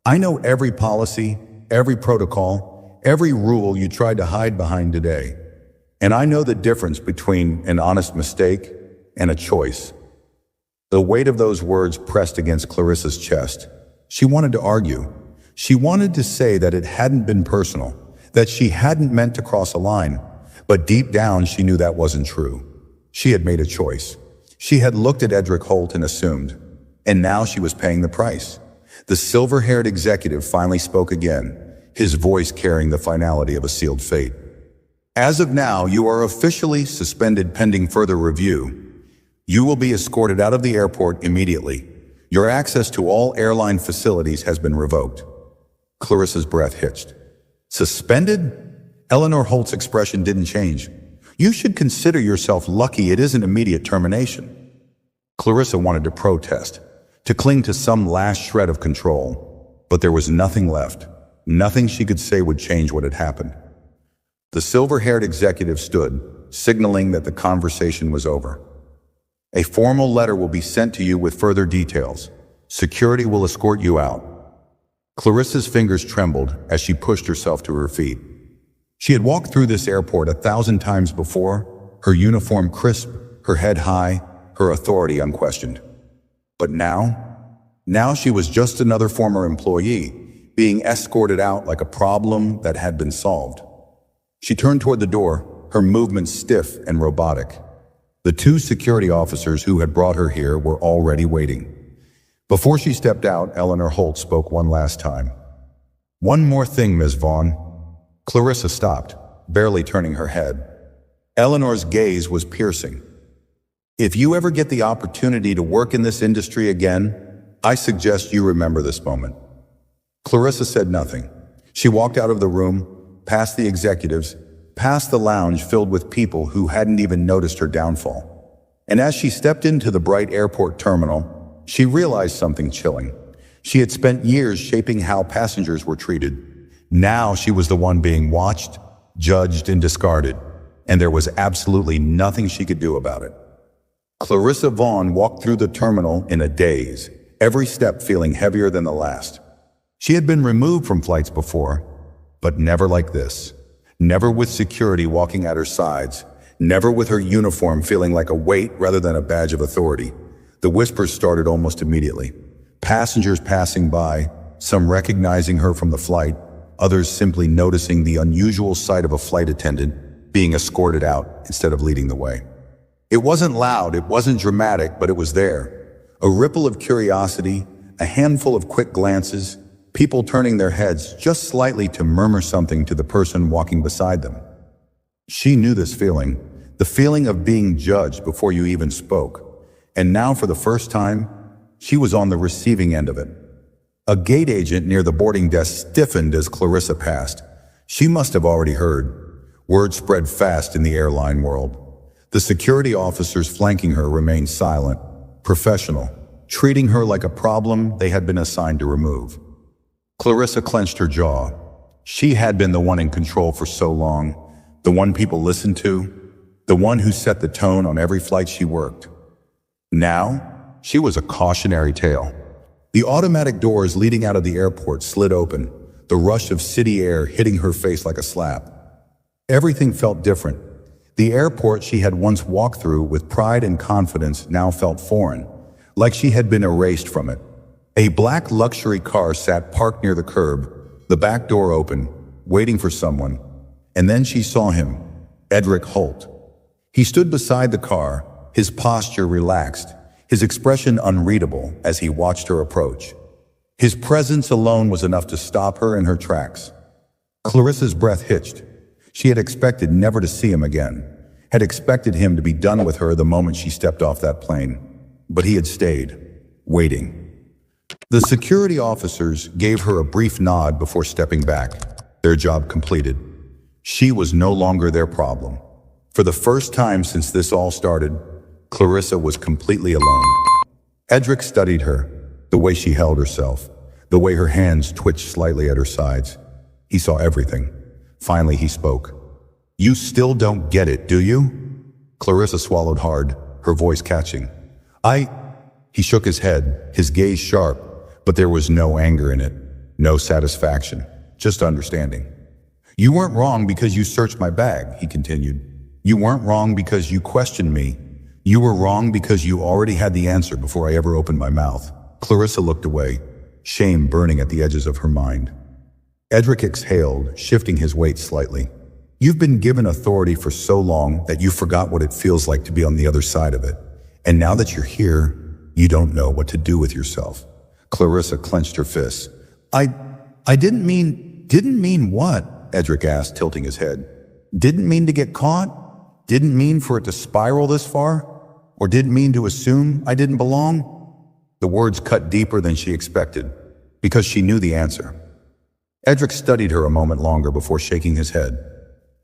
I know every policy, every protocol, every rule you tried to hide behind today. And I know the difference between an honest mistake and a choice." The weight of those words pressed against Clarissa's chest. She wanted to argue. She wanted to say that it hadn't been personal, that she hadn't meant to cross a line, but deep down she knew that wasn't true. She had made a choice. She had looked at Edric Holt and assumed, and now she was paying the price. The silver-haired executive finally spoke again, his voice carrying the finality of a sealed fate. "As of now, you are officially suspended pending further review. You will be escorted out of the airport immediately. Your access to all airline facilities has been revoked." Clarissa's breath hitched. "Suspended?" Eleanor Holt's expression didn't change. "You should consider yourself lucky it isn't immediate termination." Clarissa wanted to protest, to cling to some last shred of control, but there was nothing left. Nothing she could say would change what had happened. The silver-haired executive stood, signaling that the conversation was over. "A formal letter will be sent to you with further details. Security will escort you out." Clarissa's fingers trembled as she pushed herself to her feet. She had walked through this airport 1,000 times before, her uniform crisp, her head high, her authority unquestioned. But now she was just another former employee, being escorted out like a problem that had been solved. She turned toward the door, her movements stiff and robotic. The two security officers who had brought her here were already waiting. Before she stepped out, Eleanor Holt spoke one last time. "One more thing, Ms. Vaughn." Clarissa stopped, barely turning her head. Eleanor's gaze was piercing. "If you ever get the opportunity to work in this industry again, I suggest you remember this moment." Clarissa said nothing. She walked out of the room, past the executives, past the lounge filled with people who hadn't even noticed her downfall. And as she stepped into the bright airport terminal, she realized something chilling. She had spent years shaping how passengers were treated. Now she was the one being watched, judged, and discarded, and there was absolutely nothing she could do about it. Clarissa Vaughn walked through the terminal in a daze, every step feeling heavier than the last. She had been removed from flights before, but never like this. Never with security walking at her sides, never with her uniform feeling like a weight rather than a badge of authority. The whispers started almost immediately. Passengers passing by, some recognizing her from the flight, others simply noticing the unusual sight of a flight attendant being escorted out instead of leading the way. It wasn't loud, it wasn't dramatic, but it was there. A ripple of curiosity, a handful of quick glances, people turning their heads just slightly to murmur something to the person walking beside them. She knew this feeling, the feeling of being judged before you even spoke. And now for the first time, she was on the receiving end of it. A gate agent near the boarding desk stiffened as Clarissa passed. She must have already heard. Word spread fast in the airline world. The security officers flanking her remained silent, professional, treating her like a problem they had been assigned to remove. Clarissa clenched her jaw. She had been the one in control for so long, the one people listened to, the one who set the tone on every flight she worked. Now, she was a cautionary tale. The automatic doors leading out of the airport slid open, the rush of city air hitting her face like a slap. Everything felt different. The airport she had once walked through with pride and confidence now felt foreign, like she had been erased from it. A black luxury car sat parked near the curb, the back door open, waiting for someone. And then she saw him, Edric Holt. He stood beside the car, his posture relaxed, his expression unreadable as he watched her approach. His presence alone was enough to stop her in her tracks. Clarissa's breath hitched. She had expected never to see him again, had expected him to be done with her the moment she stepped off that plane. But he had stayed, waiting. The security officers gave her a brief nod before stepping back, their job completed. She was no longer their problem. For the first time since this all started, Clarissa was completely alone. Edric studied her, the way she held herself, the way her hands twitched slightly at her sides. He saw everything. Finally, he spoke. "You still don't get it, do you?" Clarissa swallowed hard, her voice catching. He shook his head, his gaze sharp, but there was no anger in it, no satisfaction, just understanding. "You weren't wrong because you searched my bag," he continued. "You weren't wrong because you questioned me. You were wrong because you already had the answer before I ever opened my mouth." Clarissa looked away, shame burning at the edges of her mind. Edric exhaled, shifting his weight slightly. "You've been given authority for so long that you forgot what it feels like to be on the other side of it. And now that you're here, you don't know what to do with yourself." Clarissa clenched her fists. I didn't mean what?" Edric asked, tilting his head. "Didn't mean to get caught? Didn't mean for it to spiral this far? Or didn't mean to assume I didn't belong?" The words cut deeper than she expected, because she knew the answer. Edric studied her a moment longer before shaking his head.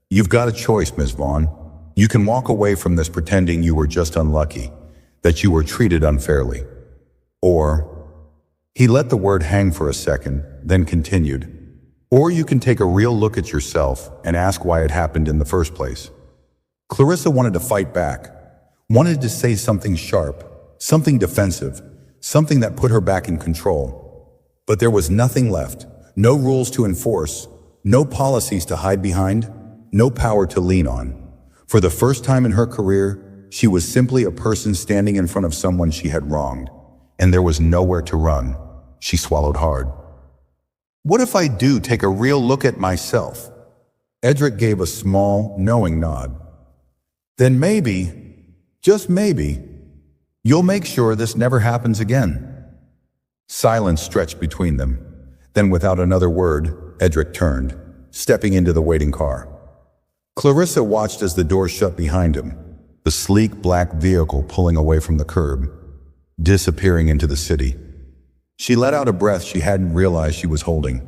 "You've got a choice, Ms. Vaughn. You can walk away from this pretending you were just unlucky, that you were treated unfairly. Or," he let the word hang for a second, then continued, "or you can take a real look at yourself and ask why it happened in the first place." Clarissa wanted to fight back, wanted to say something sharp, something defensive, something that put her back in control. But there was nothing left, no rules to enforce, no policies to hide behind, no power to lean on. For the first time in her career, she was simply a person standing in front of someone she had wronged, and there was nowhere to run. She swallowed hard. "What if I do take a real look at myself?" Edric gave a small, knowing nod. "Then maybe, just maybe, you'll make sure this never happens again." Silence stretched between them. Then without another word, Edric turned, stepping into the waiting car. Clarissa watched as the door shut behind him, the sleek black vehicle pulling away from the curb, disappearing into the city. She let out a breath she hadn't realized she was holding.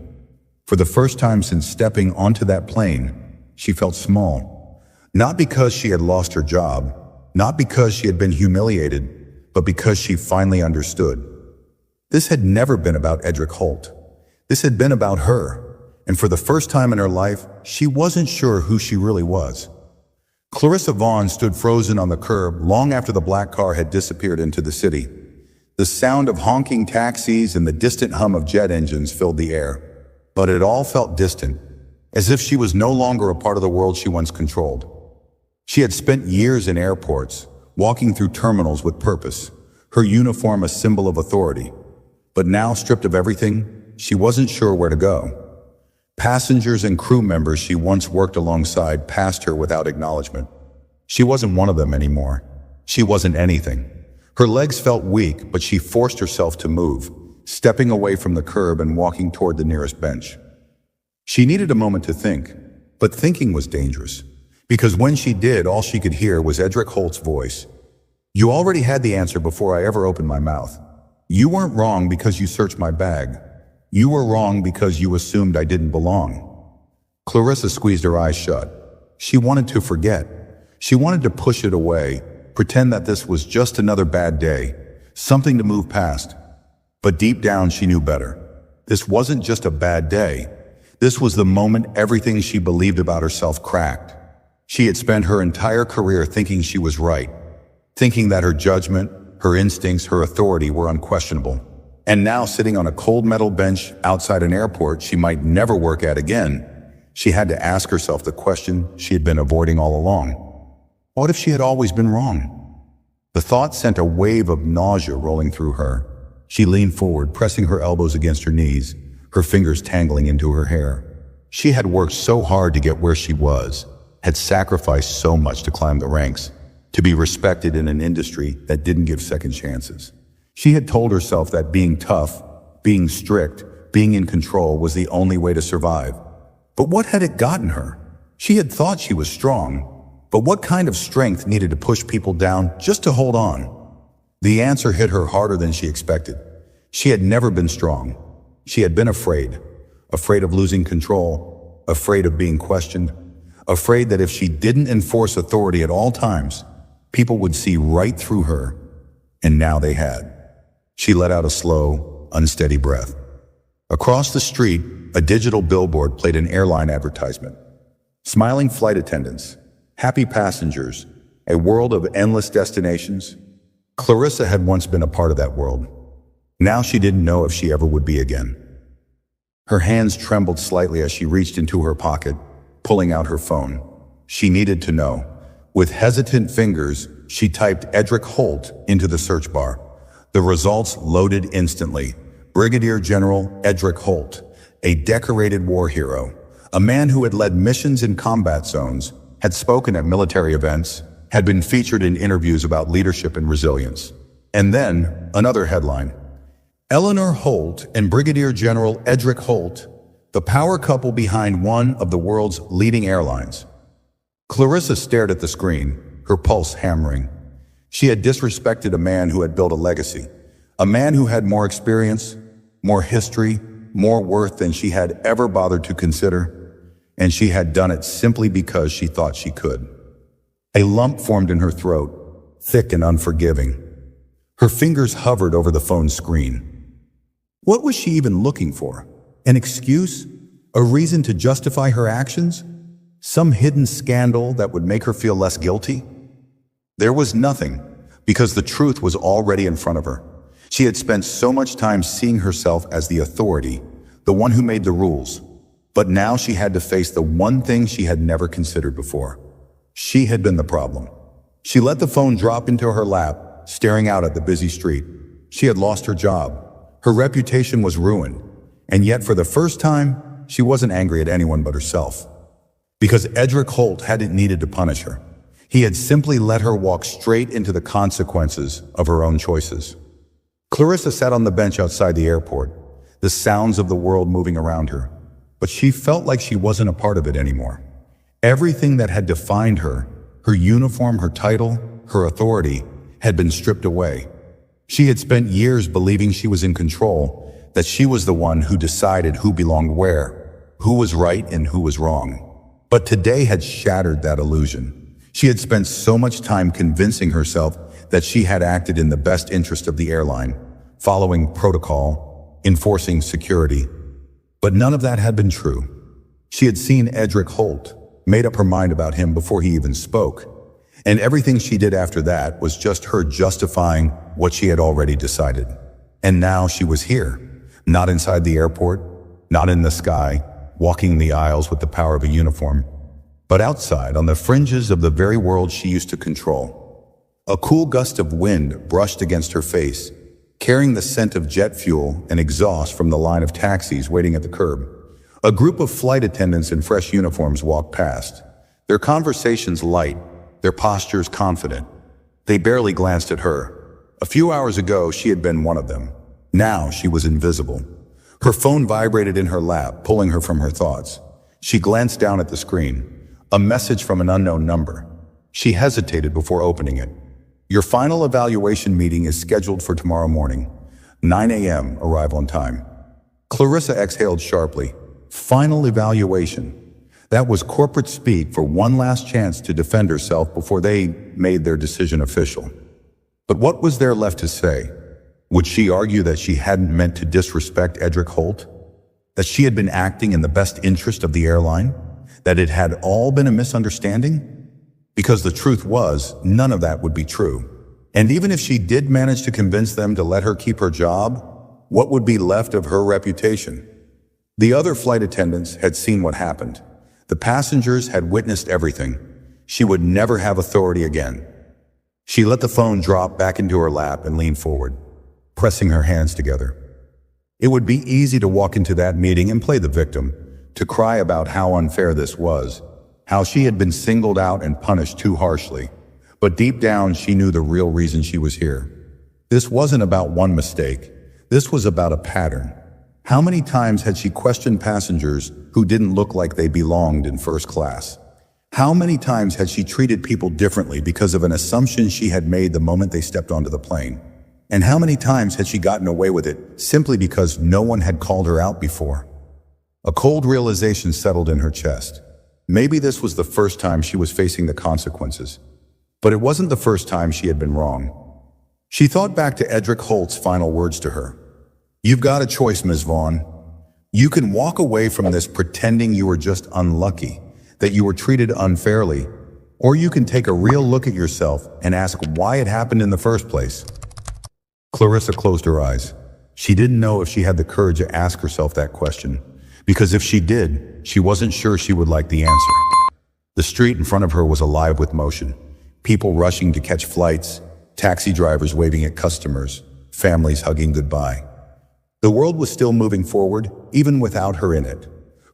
For the first time since stepping onto that plane, she felt small. Not because she had lost her job, not because she had been humiliated, but because she finally understood. This had never been about Edric Holt. This had been about her, and for the first time in her life, she wasn't sure who she really was. Clarissa Vaughn stood frozen on the curb long after the black car had disappeared into the city. The sound of honking taxis and the distant hum of jet engines filled the air, but it all felt distant, as if she was no longer a part of the world she once controlled. She had spent years in airports, walking through terminals with purpose, her uniform a symbol of authority. But now, stripped of everything, she wasn't sure where to go. Passengers and crew members she once worked alongside passed her without acknowledgement. She wasn't one of them anymore. She wasn't anything. Her legs felt weak, but she forced herself to move, stepping away from the curb and walking toward the nearest bench. She needed a moment to think, but thinking was dangerous, because when she did, all she could hear was Edric Holt's voice. "You already had the answer before I ever opened my mouth. You weren't wrong because you searched my bag. You were wrong because you assumed I didn't belong." Clarissa squeezed her eyes shut. She wanted to forget. She wanted to push it away, pretend that this was just another bad day, something to move past. But deep down, she knew better. This wasn't just a bad day. This was the moment everything she believed about herself cracked. She had spent her entire career thinking she was right, thinking that her judgment, her instincts, her authority were unquestionable. And now, sitting on a cold metal bench outside an airport she might never work at again, she had to ask herself the question she had been avoiding all along. What if she had always been wrong? The thought sent a wave of nausea rolling through her. She leaned forward, pressing her elbows against her knees, her fingers tangling into her hair. She had worked so hard to get where she was, had sacrificed so much to climb the ranks, to be respected in an industry that didn't give second chances. She had told herself that being tough, being strict, being in control was the only way to survive. But what had it gotten her? She had thought she was strong, but what kind of strength needed to push people down just to hold on? The answer hit her harder than she expected. She had never been strong. She had been afraid of losing control, afraid of being questioned, afraid that if she didn't enforce authority at all times, people would see right through her. And now they had. She let out a slow, unsteady breath. Across the street, a digital billboard played an airline advertisement. Smiling flight attendants, happy passengers, a world of endless destinations. Clarissa had once been a part of that world. Now she didn't know if she ever would be again. Her hands trembled slightly as she reached into her pocket, pulling out her phone. She needed to know. With hesitant fingers, she typed Edric Holt into the search bar. The results loaded instantly. Brigadier General Edric Holt, a decorated war hero, a man who had led missions in combat zones, had spoken at military events, had been featured in interviews about leadership and resilience. And then, another headline. Eleanor Holt and Brigadier General Edric Holt, the power couple behind one of the world's leading airlines. Clarissa stared at the screen, her pulse hammering. She had disrespected a man who had built a legacy, a man who had more experience, more history, more worth than she had ever bothered to consider, and she had done it simply because she thought she could. A lump formed in her throat, thick and unforgiving. Her fingers hovered over the phone screen. What was she even looking for? An excuse? A reason to justify her actions? Some hidden scandal that would make her feel less guilty? There was nothing, because the truth was already in front of her. She had spent so much time seeing herself as the authority, the one who made the rules. But now she had to face the one thing she had never considered before. She had been the problem. She let the phone drop into her lap, staring out at the busy street. She had lost her job. Her reputation was ruined. And yet, for the first time, she wasn't angry at anyone but herself. Because Edric Holt hadn't needed to punish her. He had simply let her walk straight into the consequences of her own choices. Clarissa sat on the bench outside the airport, the sounds of the world moving around her. But she felt like she wasn't a part of it anymore. Everything that had defined her, her uniform, her title, her authority, had been stripped away. She had spent years believing she was in control, that she was the one who decided who belonged where, who was right and who was wrong. But today had shattered that illusion. She had spent so much time convincing herself that she had acted in the best interest of the airline, following protocol, enforcing security. But none of that had been true. She had seen Edric Holt, made up her mind about him before he even spoke. And everything she did after that was just her justifying what she had already decided. And now she was here, not inside the airport, not in the sky, walking the aisles with the power of a uniform, but outside on the fringes of the very world she used to control. A cool gust of wind brushed against her face, carrying the scent of jet fuel and exhaust from the line of taxis waiting at the curb. A group of flight attendants in fresh uniforms walked past, their conversations light, their postures confident. They barely glanced at her. A few hours ago, she had been one of them. Now she was invisible. Her phone vibrated in her lap, pulling her from her thoughts. She glanced down at the screen. A message from an unknown number. She hesitated before opening it. Your final evaluation meeting is scheduled for tomorrow morning, 9 a.m. Arrive on time. Clarissa exhaled sharply. Final evaluation. That was corporate speak for one last chance to defend herself before they made their decision official. But what was there left to say? Would she argue that she hadn't meant to disrespect Edric Holt? That she had been acting in the best interest of the airline? That it had all been a misunderstanding? Because the truth was, none of that would be true. And even if she did manage to convince them to let her keep her job, What would be left of her reputation? The other flight attendants had seen what happened. The passengers had witnessed everything. She would never have authority again. She let the phone drop back into her lap and leaned forward, pressing her hands together. It would be easy to walk into that meeting and play the victim, to cry about how unfair this was, how she had been singled out and punished too harshly. But deep down, she knew the real reason she was here. This wasn't about one mistake. This was about a pattern. How many times had she questioned passengers who didn't look like they belonged in first class? How many times had she treated people differently because of an assumption she had made the moment they stepped onto the plane? And how many times had she gotten away with it simply because no one had called her out before? A cold realization settled in her chest. Maybe this was the first time she was facing the consequences. But it wasn't the first time she had been wrong. She thought back to Edric Holt's final words to her. "You've got a choice, Ms. Vaughn. You can walk away from this pretending you were just unlucky, that you were treated unfairly, or you can take a real look at yourself and ask why it happened in the first place." Clarissa closed her eyes. She didn't know if she had the courage to ask herself that question, because if she did, she wasn't sure she would like the answer. The street in front of her was alive with motion. People rushing to catch flights, taxi drivers waving at customers, families hugging goodbye. The world was still moving forward, even without her in it.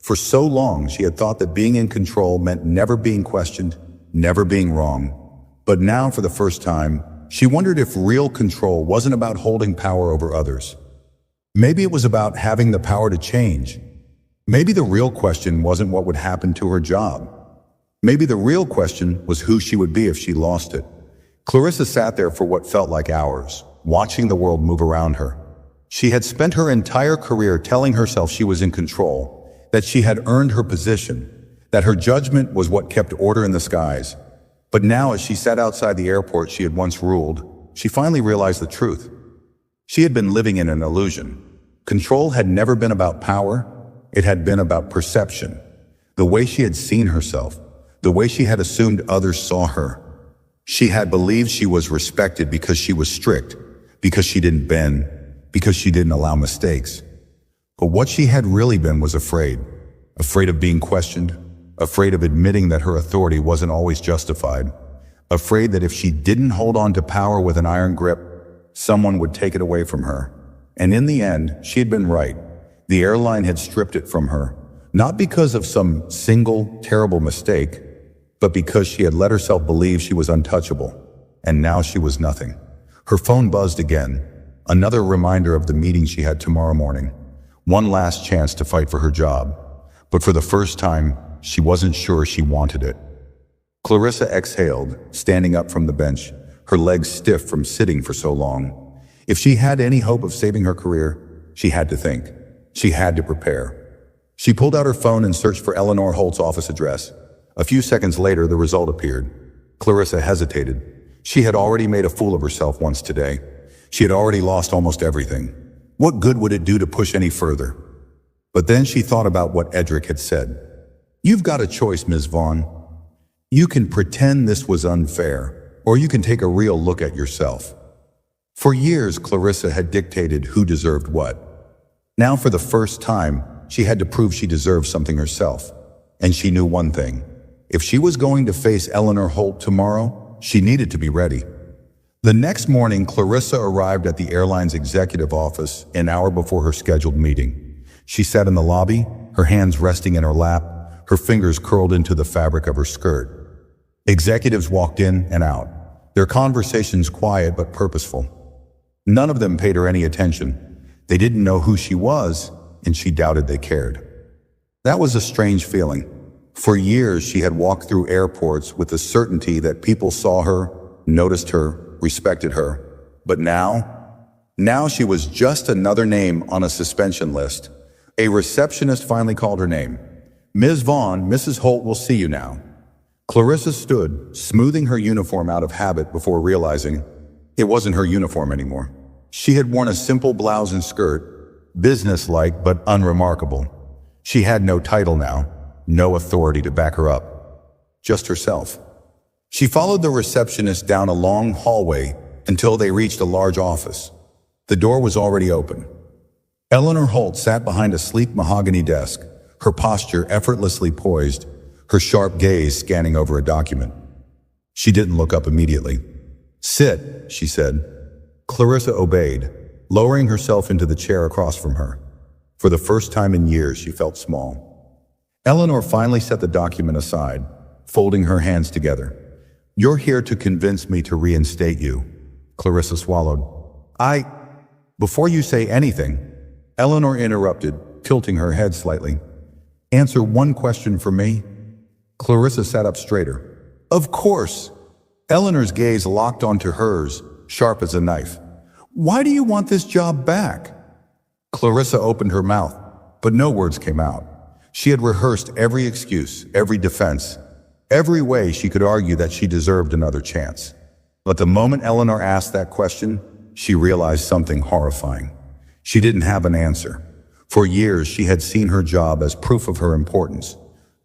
For so long, she had thought that being in control meant never being questioned, never being wrong. But now, for the first time, she wondered if real control wasn't about holding power over others. Maybe it was about having the power to change. Maybe the real question wasn't what would happen to her job. Maybe the real question was who she would be if she lost it. Clarissa sat there for what felt like hours, watching the world move around her. She had spent her entire career telling herself she was in control, that she had earned her position, that her judgment was what kept order in the skies. But now, as she sat outside the airport she had once ruled, she finally realized the truth. She had been living in an illusion. Control had never been about power. It had been about perception. The way she had seen herself, the way she had assumed others saw her. She had believed she was respected because she was strict, because she didn't bend, because she didn't allow mistakes. But what she had really been was afraid. Afraid of being questioned, afraid of admitting that her authority wasn't always justified, afraid that if she didn't hold on to power with an iron grip, someone would take it away from her. And in the end, she had been right. The airline had stripped it from her, not because of some single, terrible mistake, but because she had let herself believe she was untouchable. And now she was nothing. Her phone buzzed again, another reminder of the meeting she had tomorrow morning. One last chance to fight for her job. But for the first time, she wasn't sure she wanted it. Clarissa exhaled, standing up from the bench, her legs stiff from sitting for so long. If she had any hope of saving her career, she had to think. She had to prepare. She pulled out her phone and searched for Eleanor Holt's office address. A few seconds later, the result appeared. Clarissa hesitated. She had already made a fool of herself once today. She had already lost almost everything. What good would it do to push any further? But then she thought about what Edric had said. "You've got a choice, Ms. Vaughn. You can pretend this was unfair, or you can take a real look at yourself." For years, Clarissa had dictated who deserved what. Now, for the first time, she had to prove she deserved something herself. And she knew one thing. If she was going to face Eleanor Holt tomorrow, she needed to be ready. The next morning, Clarissa arrived at the airline's executive office an hour before her scheduled meeting. She sat in the lobby, her hands resting in her lap, her fingers curled into the fabric of her skirt. Executives walked in and out, their conversations quiet but purposeful. None of them paid her any attention. They didn't know who she was, and she doubted they cared. That was a strange feeling. For years, she had walked through airports with the certainty that people saw her, noticed her, respected her. But now she was just another name on a suspension list. A receptionist finally called her name. "Ms. Vaughn, Mrs. Holt will see you now." Clarissa stood, smoothing her uniform out of habit before realizing it wasn't her uniform anymore. She had worn a simple blouse and skirt, businesslike but unremarkable. She had no title now, no authority to back her up, just herself. She followed the receptionist down a long hallway until they reached a large office. The door was already open. Eleanor Holt sat behind a sleek mahogany desk, her posture effortlessly poised, her sharp gaze scanning over a document. She didn't look up immediately. "Sit," she said. Clarissa obeyed, lowering herself into the chair across from her. For the first time in years, she felt small. Eleanor finally set the document aside, folding her hands together. "You're here to convince me to reinstate you." Clarissa swallowed. Before you say anything," Eleanor interrupted, tilting her head slightly. "Answer one question for me." Clarissa sat up straighter. "Of course." Eleanor's gaze locked onto hers, sharp as a knife. "Why do you want this job back?" Clarissa opened her mouth, but no words came out. She had rehearsed every excuse, every defense, every way she could argue that she deserved another chance. But the moment Eleanor asked that question, she realized something horrifying. She didn't have an answer. For years, she had seen her job as proof of her importance,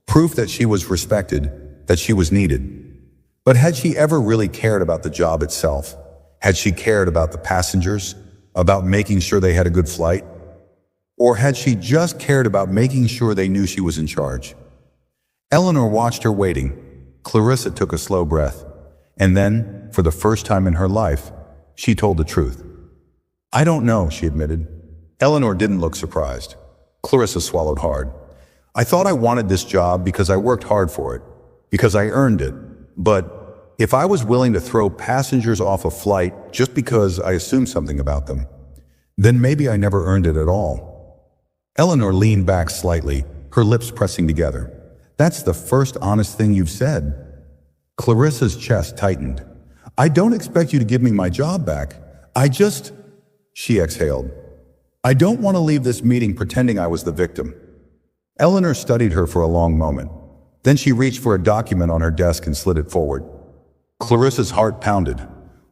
proof that she was respected, that she was needed. But had she ever really cared about the job itself? Had she cared about the passengers, about making sure they had a good flight? Or had she just cared about making sure they knew she was in charge? Eleanor watched her waiting. Clarissa took a slow breath. And then, for the first time in her life, she told the truth. "I don't know," she admitted. Eleanor didn't look surprised. Clarissa swallowed hard. "I thought I wanted this job because I worked hard for it, because I earned it. But if I was willing to throw passengers off a flight just because I assumed something about them, then maybe I never earned it at all." Eleanor leaned back slightly, her lips pressing together. "That's the first honest thing you've said." Clarissa's chest tightened. "I don't expect you to give me my job back. She exhaled. "I don't want to leave this meeting pretending I was the victim." Eleanor studied her for a long moment. Then she reached for a document on her desk and slid it forward. Clarissa's heart pounded.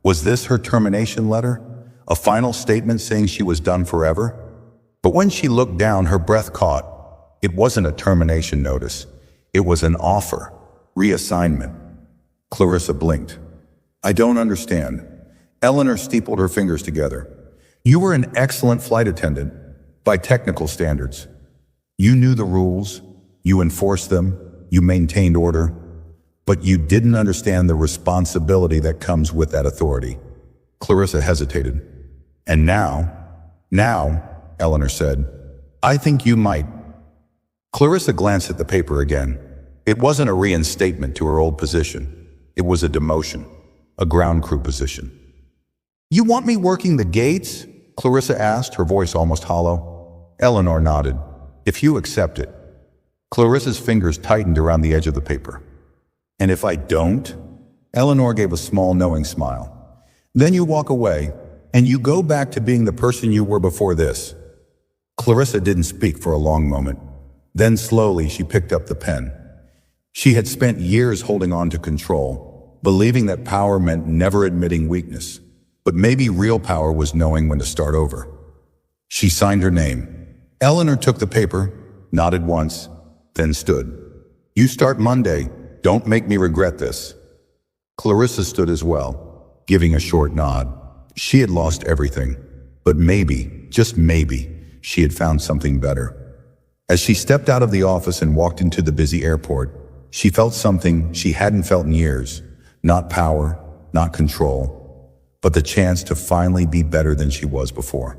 Was this her termination letter? A final statement saying she was done forever? But when she looked down, her breath caught. It wasn't a termination notice. It was an offer. Reassignment. Clarissa blinked. "I don't understand." Eleanor steepled her fingers together. "You were an excellent flight attendant, by technical standards. You knew the rules, you enforced them, you maintained order, but you didn't understand the responsibility that comes with that authority." Clarissa hesitated. "And now, Eleanor said, "I think you might." Clarissa glanced at the paper again. It wasn't a reinstatement to her old position. It was a demotion, a ground crew position. "You want me working the gates?" Clarissa asked, her voice almost hollow. Eleanor nodded. "If you accept it." Clarissa's fingers tightened around the edge of the paper. "And if I don't?" Eleanor gave a small, knowing smile. "Then you walk away, and you go back to being the person you were before this." Clarissa didn't speak for a long moment. Then slowly she picked up the pen. She had spent years holding on to control, believing that power meant never admitting weakness. But maybe real power was knowing when to start over. She signed her name. Eleanor took the paper, nodded once, then stood. "You start Monday. Don't make me regret this." Clarissa stood as well, giving a short nod. She had lost everything, but maybe, just maybe, she had found something better. As she stepped out of the office and walked into the busy airport, she felt something she hadn't felt in years. Not power, not control, but the chance to finally be better than she was before.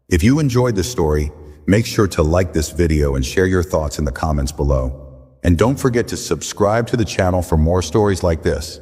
If you enjoyed this story, make sure to like this video and share your thoughts in the comments below. And don't forget to subscribe to the channel for more stories like this.